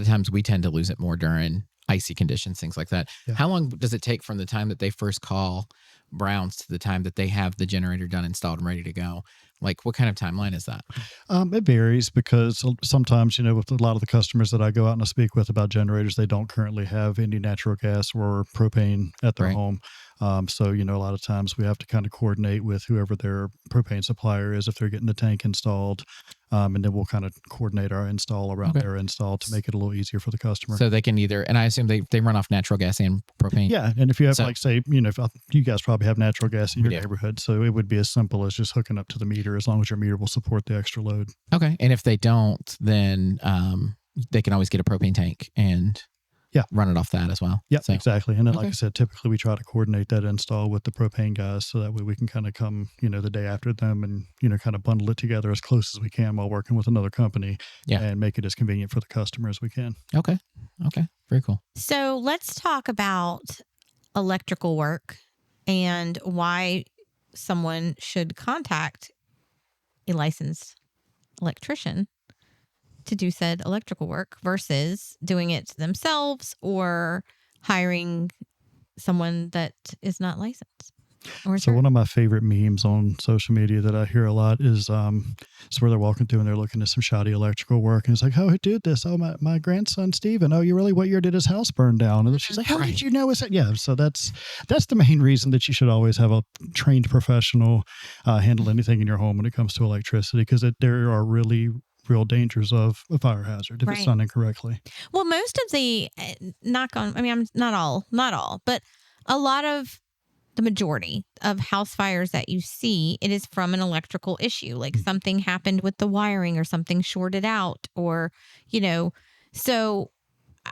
times we tend to lose it more during icy conditions, things like that. Yeah. How long does it take from the time that they first call Brown's to the time that they have the generator done, installed, and ready to go? Like, what kind of timeline is that? It varies because sometimes, with a lot of the customers that I go out and I speak with about generators, they don't currently have any natural gas or propane at their home. So, a lot of times we have to kind of coordinate with whoever their propane supplier is if they're getting the tank installed. And then we'll kind of coordinate our install around their install to make it a little easier for the customer. So they can either, and I assume they run off natural gas and propane. Yeah. And if you have say, if you guys probably have natural gas in your neighborhood, so it would be as simple as just hooking up to the meter as long as your meter will support the extra load. Okay. And if they don't, then they can always get a propane tank and run it off that as well. Yeah, exactly. And then, like I said, typically we try to coordinate that install with the propane guys so that way we can kind of come, the day after them and, kind of bundle it together as close as we can while working with another company and make it as convenient for the customer as we can. Okay. Very cool. So let's talk about electrical work and why someone should contact a licensed electrician to do said electrical work versus doing it themselves or hiring someone that is not licensed. So one of my favorite memes on social media that I hear a lot is it's where they're walking through and they're looking at some shoddy electrical work and it's like, oh, who did this? Oh, my grandson Steven. Oh, what year did his house burn down? And she's like, how did you know? So that's the main reason that you should always have a trained professional handle anything in your home when it comes to electricity, because there are really real dangers of a fire hazard if it's done incorrectly. Well, most of the not all, but a lot of the majority of house fires that you see, it is from an electrical issue, like something happened with the wiring or something shorted out or, so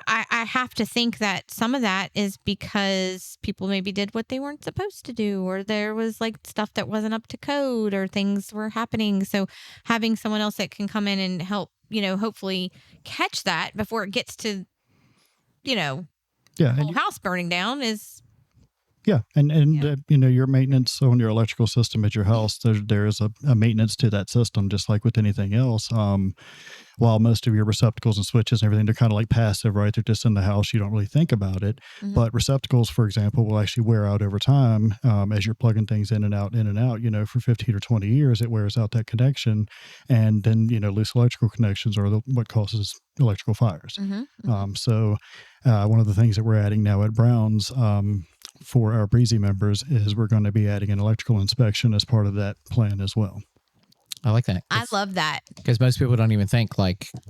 I have to think that some of that is because people maybe did what they weren't supposed to do, or there was like stuff that wasn't up to code or things were happening. So having someone else that can come in and help, hopefully catch that before it gets to, the whole house burning down is. Yeah. And your maintenance on your electrical system at your house, there is a maintenance to that system, just like with anything else. While most of your receptacles and switches and everything, they're kind of like passive, right? They're just in the house. You don't really think about it. Mm-hmm. But receptacles, for example, will actually wear out over time as you're plugging things in and out. For 15 or 20 years, it wears out that connection. And then, loose electrical connections are what causes electrical fires. Mm-hmm. So one of the things that we're adding now at Brown's for our Breezy members is we're going to be adding an electrical inspection as part of that plan as well. I like that. I love that. Because most people don't even think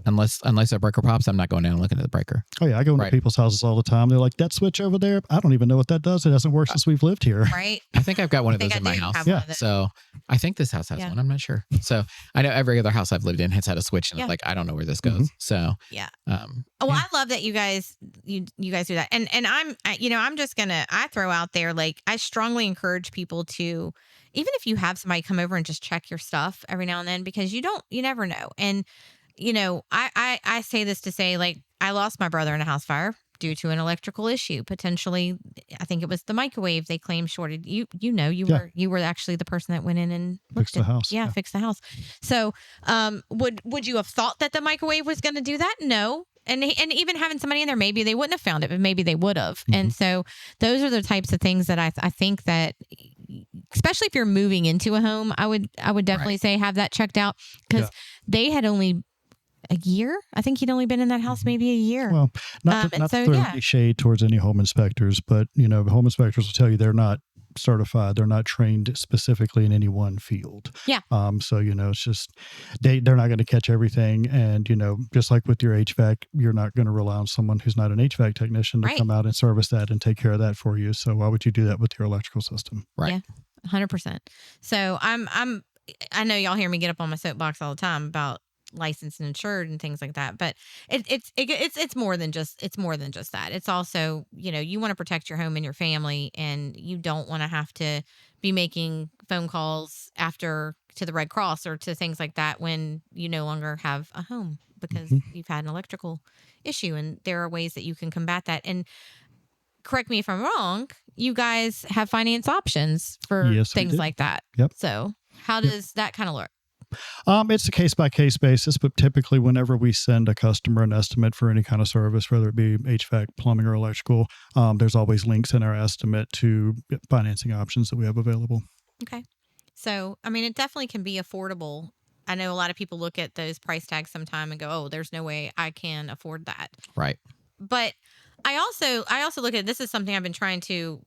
unless a breaker pops, I'm not going down and looking at the breaker. Oh yeah, I go into people's houses all the time. They're like, that switch over there, I don't even know what that does. It hasn't worked since we've lived here. Right. I think I've got one of those in my house. Yeah. So I think this house has one. I'm not sure. So I know every other house I've lived in has had a switch, and it's like I don't know where this goes. Mm-hmm. So I love that you guys do that. And I'm just gonna throw out there, like, I strongly encourage people to, even if you have somebody come over and just check your stuff every now and then, because you never know. And, I say this to say, like, I lost my brother in a house fire due to an electrical issue. Potentially, I think it was the microwave they claimed shorted. You were actually the person that went in and fixed the house. Yeah, fixed the house. So, would you have thought that the microwave was going to do that? No. And even having somebody in there, maybe they wouldn't have found it, but maybe they would have. Mm-hmm. And so those are the types of things that I think that, especially if you're moving into a home, I would definitely say have that checked out, because they had only a year. I think he'd only been in that house maybe a year. Well, not to throw any shade towards any home inspectors, but home inspectors will tell you they're not certified. They're not trained specifically in any one field. Yeah. So, it's just, they're not going to catch everything. And, just like with your HVAC, you're not going to rely on someone who's not an HVAC technician to come out and service that and take care of that for you. So why would you do that with your electrical system? Right. Yeah, 100%. So I know y'all hear me get up on my soapbox all the time about licensed and insured and things like that, but it's more than just that. It's also, you want to protect your home and your family, and you don't want to have to be making phone calls to the Red Cross or to things like that when you no longer have a home because you've had an electrical issue. And there are ways that you can combat that. And correct me if I'm wrong, you guys have finance options for things like that. Yep. So how does that kind of look? It's a case-by-case basis, but typically whenever we send a customer an estimate for any kind of service, whether it be HVAC, plumbing, or electrical, there's always links in our estimate to financing options that we have available. Okay. So, it definitely can be affordable. I know a lot of people look at those price tags sometime and go, oh, there's no way I can afford that. Right. But I also look at, this is something I've been trying to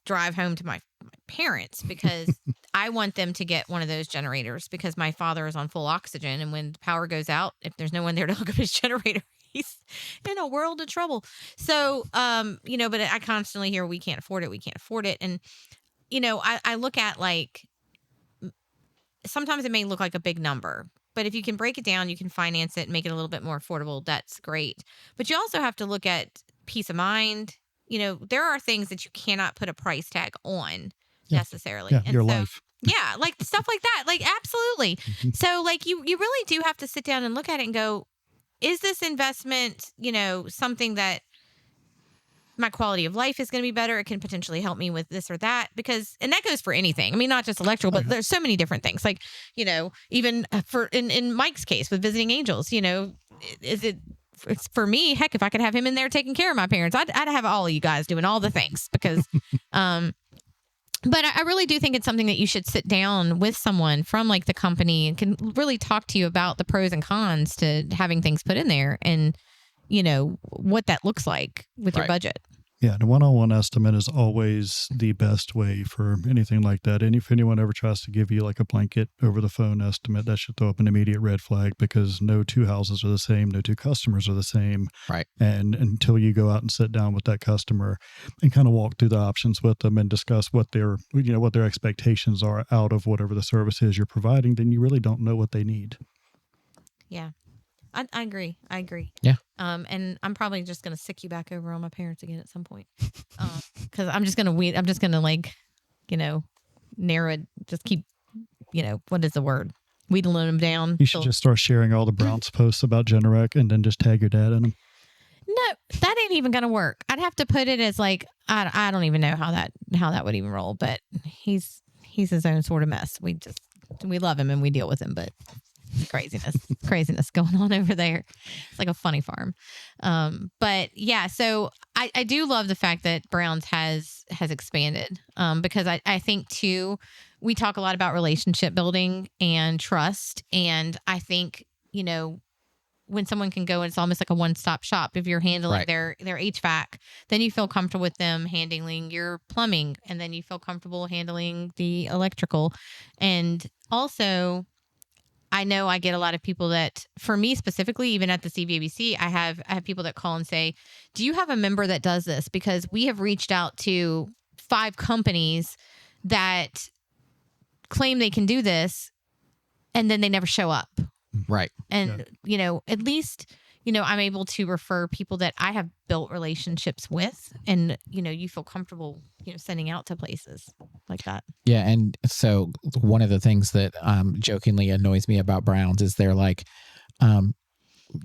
drive home to my parents because I want them to get one of those generators because my father is on full oxygen. And when the power goes out, if there's no one there to hook up his generator, he's in a world of trouble. So, but I constantly hear, we can't afford it. We can't afford it. And, I look at like, sometimes it may look like a big number, but if you can break it down, you can finance it and make it a little bit more affordable. That's great. But you also have to look at peace of mind. There are things that you cannot put a price tag on necessarily. Yeah, and your so, life. Yeah, like stuff like that. Like, absolutely. Mm-hmm. So like you really do have to sit down and look at it and go, is this investment, something that my quality of life is going to be better? It can potentially help me with this or that, and that goes for anything. I mean, not just electrical, but there's so many different things. Like, even for in Mike's case with Visiting Angels, it's for me, heck, if I could have him in there taking care of my parents, I'd have all of you guys doing all the things because, but I really do think it's something that you should sit down with someone from like the company and can really talk to you about the pros and cons to having things put in there and, what that looks like with your budget. Yeah, the one-on-one estimate is always the best way for anything like that. And if anyone ever tries to give you like a blanket over the phone estimate, that should throw up an immediate red flag because no two houses are the same, no two customers are the same. Right. And until you go out and sit down with that customer and kind of walk through the options with them and discuss what their expectations are out of whatever the service is you're providing, then you really don't know what they need. Yeah. I agree. Yeah. And I'm probably just going to sick you back over on my parents again at some point. Cause I'm just going to like, narrow it, just keep, what is the word? Wheedling them down. You should just start sharing all the Browns posts about Generac and then just tag your dad in them. No, that ain't even going to work. I'd have to put it as like, I don't even know how that would even roll, but he's his own sort of mess. We love him and we deal with him, but craziness going on over there. It's like a funny farm. But yeah, so I do love the fact that Browns has expanded because I think too, we talk a lot about relationship building and trust. And I think, when someone can go and it's almost like a one-stop shop. If you're handling their HVAC, then you feel comfortable with them handling your plumbing, and then you feel comfortable handling the electrical. And also, I know I get a lot of people that, for me specifically, even at the CVABC, I have people that call and say, do you have a member that does this? Because we have reached out to 5 companies that claim they can do this, and then they never show up. Right. And, at least, I'm able to refer people that I have built relationships with, and, you feel comfortable, sending out to places like that. Yeah. And so one of the things that jokingly annoys me about Browns is they're like,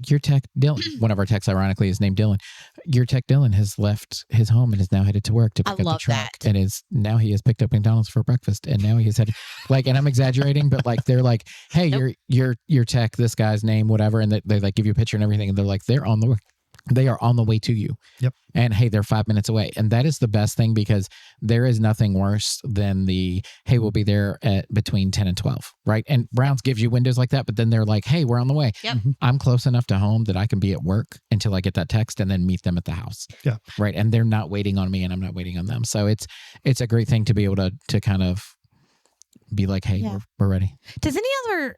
your tech Dylan, one of our techs ironically is named Dylan. Your tech Dylan has left his home and is now headed to work to pick up the truck. That. And now he has picked up McDonald's for breakfast, and now he has had and I'm exaggerating, but like they're like, hey, nope. your tech, this guy's name, whatever, and they like give you a picture and everything, and they're like, they are on the way to you. Yep. And hey, they're 5 minutes away. And that is the best thing, because there is nothing worse than hey, we'll be there at between 10 and 12. Right. And Browns gives you windows like that, but then they're like, hey, we're on the way. Yep. I'm close enough to home that I can be at work until I get that text and then meet them at the house. Yeah. Right. And they're not waiting on me and I'm not waiting on them. So it's a great thing to be able to kind of be like, hey, we're ready. Does any other,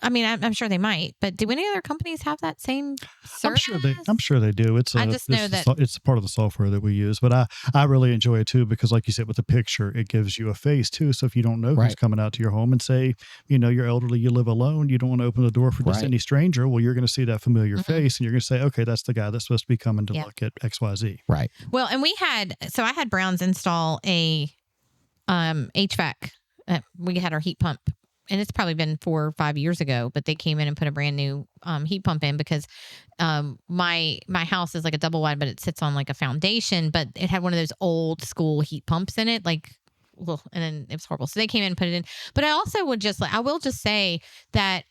I'm sure they might, but do any other companies have that same service? I'm sure they do. It's part of the software that we use, but I really enjoy it too, because like you said, with the picture, it gives you a face too. So if you don't know who's coming out to your home, and say, you're elderly, you live alone, you don't want to open the door for just any stranger. Well, you're going to see that familiar face, and you're going to say, okay, that's the guy that's supposed to be coming to look at XYZ. Right. Well, and I had Browns install a HVAC. We had our heat pump. And it's probably been 4 or 5 years ago, but they came in and put a brand new heat pump in, because my house is like a double wide, but it sits on like a foundation, but it had one of those old school heat pumps in it, and then it was horrible. So they came in and put it in. But I also I will just say that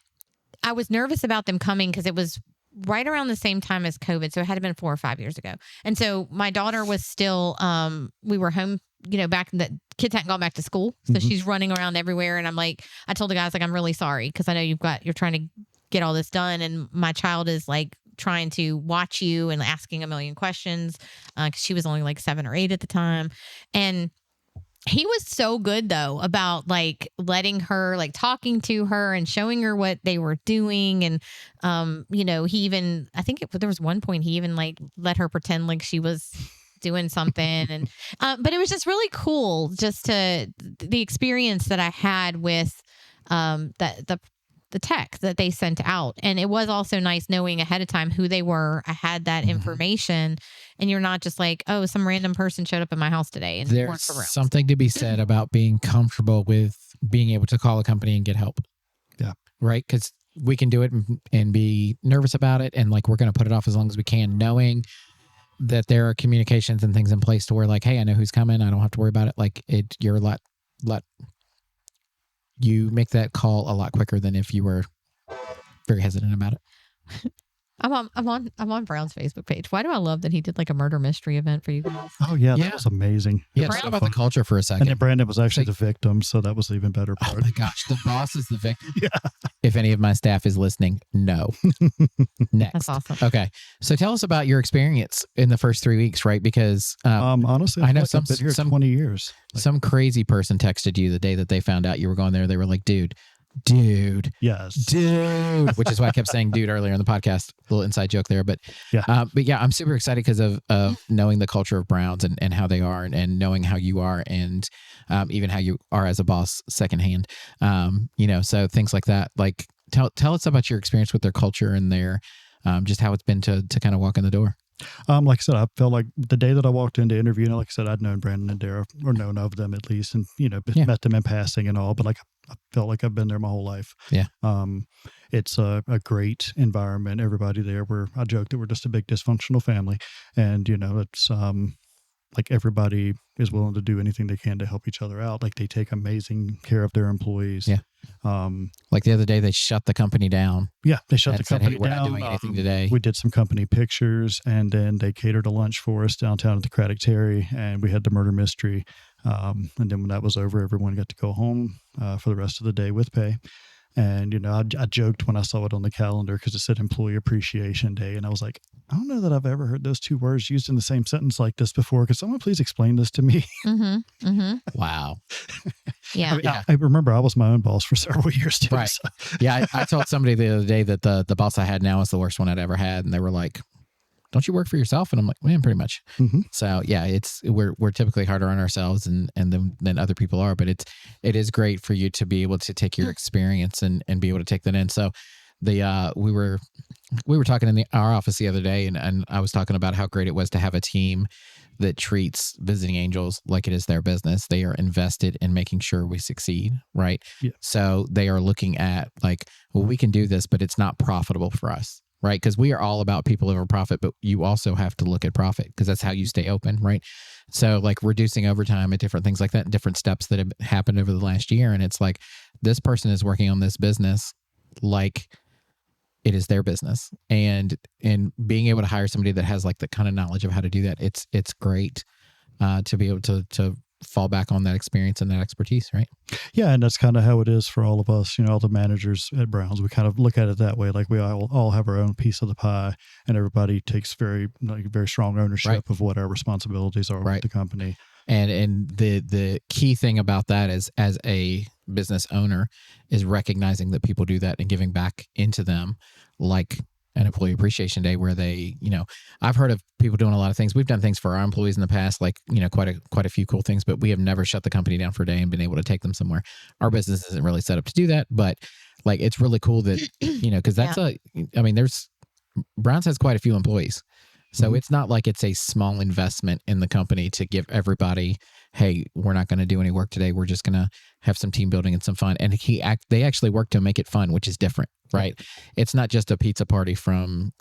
I was nervous about them coming because it was right around the same time as COVID. So it had to been 4 or 5 years ago. And so my daughter was still, we were home, back the kids hadn't gone back to school. So she's running around everywhere. And I told the guys, I'm really sorry, because I know you're trying to get all this done. And my child is like trying to watch you and asking a million questions. Cause she was only like 7 or 8 at the time. And He was so good though about like letting her, like talking to her and showing her what they were doing. And, he even, I think there was one point he even like let her pretend like she was doing something. And, but it was just really cool just the experience that I had with, the tech that they sent out. And it was also nice knowing ahead of time who they were. I had that information, and you're not just like, oh, some random person showed up at my house today and there's something to be said about being comfortable with being able to call a company and get help. Yeah. Right. Because we can do it and be nervous about it. And like, we're going to put it off as long as we can, knowing that there are communications and things in place to where like, hey, I know who's coming. I don't have to worry about it. Like you're a lot you make that call a lot quicker than if you were very hesitant about it. I'm on Brown's Facebook page. Why do I love that he did like a murder mystery event for you guys? Oh yeah, that was amazing. Yeah, talk about the culture for a second. And then Brandon was actually the victim, so that was the even better part. Oh my gosh, the boss is the victim. Yeah. If any of my staff is listening, no. Next. That's awesome. Okay, so tell us about your experience in the first 3 weeks, right? Because honestly, I know I've been here 20 years. Some crazy person texted you the day that they found out you were going there. They were like, dude, yes, dude, which is why I kept saying dude earlier in the podcast. A little inside joke there, but yeah, I'm super excited because of knowing the culture of Browns and how they are, and knowing how you are, and even how you are as a boss secondhand. So things like that. Like tell us about your experience with their culture and their just how it's been to kind of walk in the door. Like I said, I felt like the day that I walked into interview, like I said, I'd known Brandon and Dara, or known of them at least, and met them in passing and all, but like I felt like I've been there my whole life. Yeah. It's a great environment. Everybody there, I joke that we're just a big dysfunctional family, and it's like everybody is willing to do anything they can to help each other out. Like they take amazing care of their employees. Yeah. Like the other day, they shut the company down. Yeah, they shut the company down. We're not doing anything today. We did some company pictures, and then they catered a lunch for us downtown at the Craddock Terry, and we had the murder mystery. And then when that was over, everyone got to go home for the rest of the day with pay. And, I joked when I saw it on the calendar because it said Employee Appreciation Day. And I was like, I don't know that I've ever heard those two words used in the same sentence like this before. Could someone please explain this to me? Mm-hmm. Mm-hmm. Wow. Yeah. I remember I was my own boss for several years too. Right. So. Yeah. I told somebody the other day that the boss I had now is the worst one I'd ever had. And they were like, don't you work for yourself? And I'm like, man, pretty much. Mm-hmm. So yeah, we're typically harder on ourselves and than other people are, but it is great for you to be able to take your experience and be able to take that in. So we were talking in our office the other day, and I was talking about how great it was to have a team that treats Visiting Angels like it is their business. They are invested in making sure we succeed, right? Yeah. So they are looking at like, well, we can do this, but it's not profitable for us. Right. Because we are all about people over profit, but you also have to look at profit because that's how you stay open. Right. So like reducing overtime and different things like that, and different steps that have happened over the last year. And it's like, this person is working on this business like it is their business, and being able to hire somebody that has like the kind of knowledge of how to do that. It's great to be able to fall back on that experience and that expertise, right? Yeah, and that's kind of how it is for all of us, all the managers at Browns. We kind of look at it that way, like we all have our own piece of the pie, and everybody takes very strong ownership of what our responsibilities are with the company. And the key thing about that is, as a business owner, is recognizing that people do that and giving back into them, like an Employee Appreciation Day where they, I've heard of people doing a lot of things. We've done things for our employees in the past, like, quite a few cool things, but we have never shut the company down for a day and been able to take them somewhere. Our business isn't really set up to do that, but like, it's really cool that, because that's Browns has quite a few employees. So it's not like it's a small investment in the company to give everybody, hey, we're not going to do any work today. We're just going to have some team building and some fun. And they actually work to make it fun, which is different, right? It's not just a pizza party from,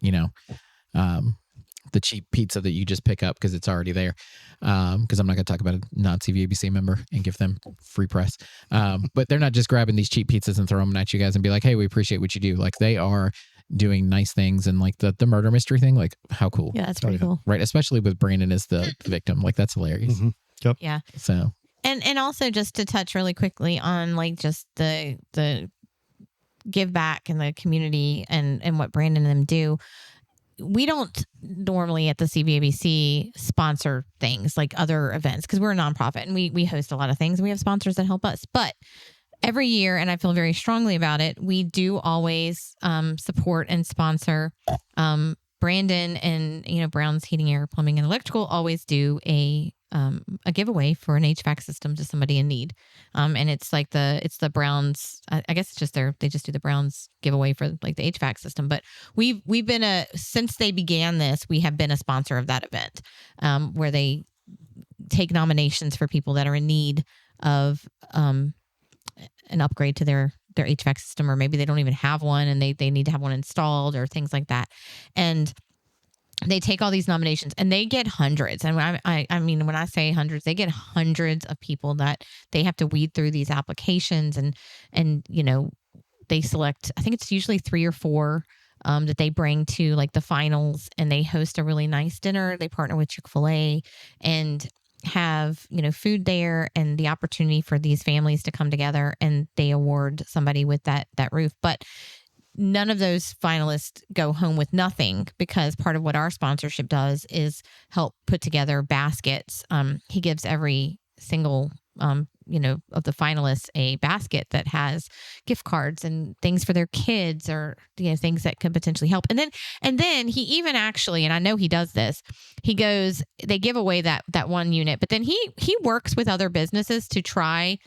the cheap pizza that you just pick up because it's already there. Because I'm not going to talk about a non-CVABC member and give them free press. But they're not just grabbing these cheap pizzas and throwing them at you guys and be like, hey, we appreciate what you do. Like, they are doing nice things, and like the murder mystery thing, like, how cool. Yeah, that's pretty cool. Right. Especially with Brandon as the victim. Like, that's hilarious. Mm-hmm. Yep. Yeah. So. And also just to touch really quickly on like just the give back in the community and what Brandon and them do. we don't normally at the CVABC sponsor things like other events because we're a nonprofit and we host a lot of things and we have sponsors that help us. But every year, and I feel very strongly about it, we do always support and sponsor. Brandon and Brown's Heating, Air, Plumbing, and Electrical always do a giveaway for an HVAC system to somebody in need. And it's like the Browns. I guess it's just they just do the Browns giveaway for like the HVAC system. But we've been since they began this, we have been a sponsor of that event, where they take nominations for people that are in need of an upgrade to their HVAC system, or maybe they don't even have one and they need to have one installed or things like that. And they take all these nominations and they get hundreds. And I mean, when I say hundreds, they get hundreds of people that they have to weed through these applications and they select, I think it's usually 3 or 4 that they bring to like the finals, and they host a really nice dinner. They partner with Chick-fil-A and have food there and the opportunity for these families to come together, and they award somebody with that roof. But none of those finalists go home with nothing, because part of what our sponsorship does is help put together baskets. He gives every single of the finalists a basket that has gift cards and things for their kids, or things that could potentially help. And then he even actually, and I know he does this, they give away that one unit, but then he works with other businesses to try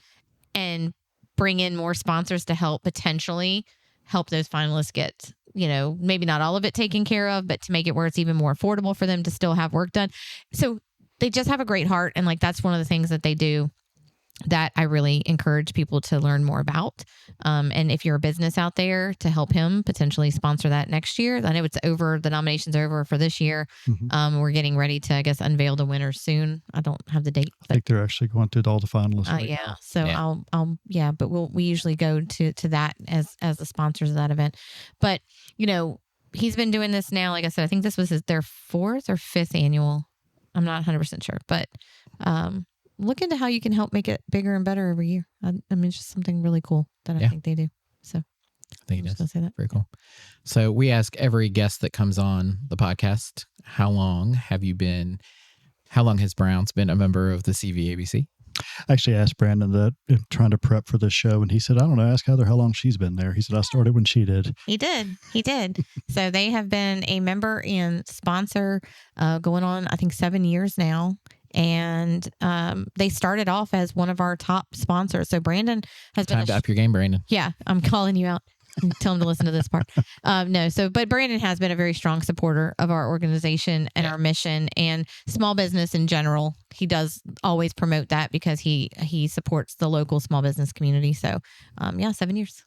and bring in more sponsors to potentially help those finalists get, maybe not all of it taken care of, but to make it where it's even more affordable for them to still have work done. So they just have a great heart. And like, that's one of the things that they do that I really encourage people to learn more about. And if you're a business out there, to help him potentially sponsor that next year. I know the nomination's over for this year. Mm-hmm. We're getting ready to, I guess, unveil the winners soon. I don't have the date. I think they're actually going to all the finalists. Right yeah. now. So yeah. but we usually go to that as the sponsors of that event. But, he's been doing this now. Like I said, I think this was their 4th or 5th annual. I'm not 100% sure, but, look into how you can help make it bigger and better every year. I mean, it's just something really cool that I think they do. So I think it is. Say that. Very cool. So we ask every guest that comes on the podcast, how long has Browns been a member of the CVABC? I actually asked Brandon that, trying to prep for this show, and he said, I don't know, ask Heather how long she's been there. He said, I started when she did. He did. So they have been a member and sponsor going on, I think, 7 years now. And they started off as one of our top sponsors. So Brandon has been... Time to up your game, Brandon. Yeah, I'm calling you out. Tell him to listen to this part. But Brandon has been a very strong supporter of our organization and our mission and small business in general. He does always promote that because he supports the local small business community. So 7 years.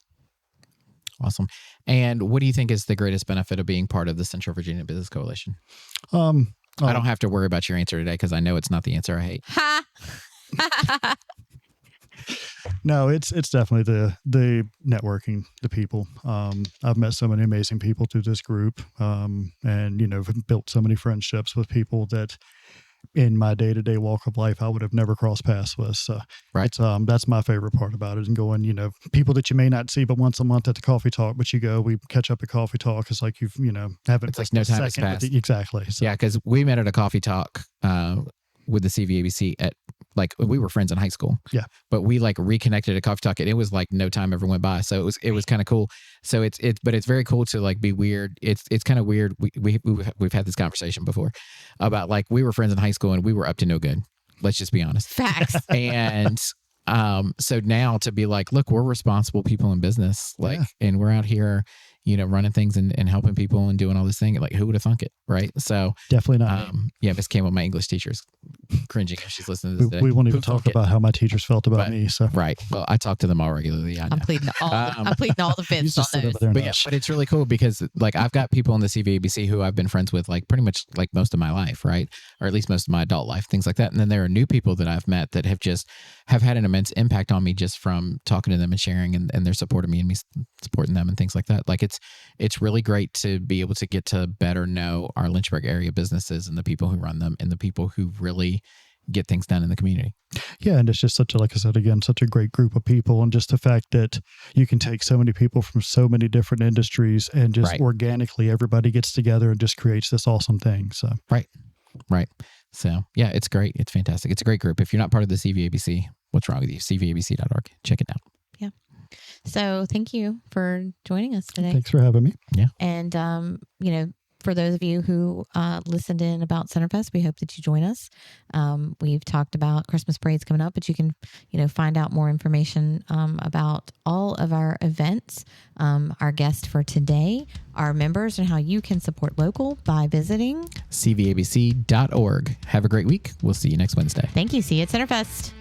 Awesome. And what do you think is the greatest benefit of being part of the Central Virginia Business Coalition? I don't have to worry about your answer today because I know it's not the answer I hate. Ha! No, it's definitely the networking, the people. I've met so many amazing people through this group, and built so many friendships with people that in my day-to-day walk of life I would have never crossed paths with. So right. That's my favorite part about it. And going, people that you may not see but once a month at the coffee talk, but we catch up at coffee talk. It's like haven't. It's like no time has passed. Exactly. So. Yeah, because we met at a coffee talk with the CVABC at we were friends in high school. Yeah. But we reconnected at coffee talk, and it was like no time ever went by. So it was kind of cool. So it's very cool to be weird. It's kind of weird. We've had this conversation before about we were friends in high school and we were up to no good. Let's just be honest. Facts. And so now to be look, we're responsible people in business, and we're out here, running things and helping people and doing all this thing. Who would have thunk it, right? So definitely not. Miss Campbell, my English teacher's cringing if she's listening to this today. We won't even talk about how my teachers felt about me. So right. Well, I talk to them all regularly. I'm pleading all the fifths on those. But it's really cool because I've got people in the CVABC who I've been friends with pretty much most of my life, right? Or at least most of my adult life, things like that. And then there are new people that I've met that have had an immense impact on me just from talking to them and sharing, and they're supporting me and me supporting them and things like that. It's really great to be able to get to better know our Lynchburg area businesses and the people who run them and the people who really get things done in the community. Yeah, and it's just such a, like I said again, such a great group of people, and just the fact that you can take so many people from so many different industries and just organically everybody gets together and just creates this awesome thing. So right. So yeah, it's great. It's fantastic. It's a great group. If you're not part of the CVABC, what's wrong with you? CVABC.org. Check it out. Yeah. So thank you for joining us today. Thanks for having me. Yeah. And for those of you who listened in about CenterFest, we hope that you join us. We've talked about Christmas parades coming up, but you can, find out more information about all of our events. Our guest for today, our members, and how you can support local by visiting CVABC.org. Have a great week. We'll see you next Wednesday. Thank you. See you at CenterFest.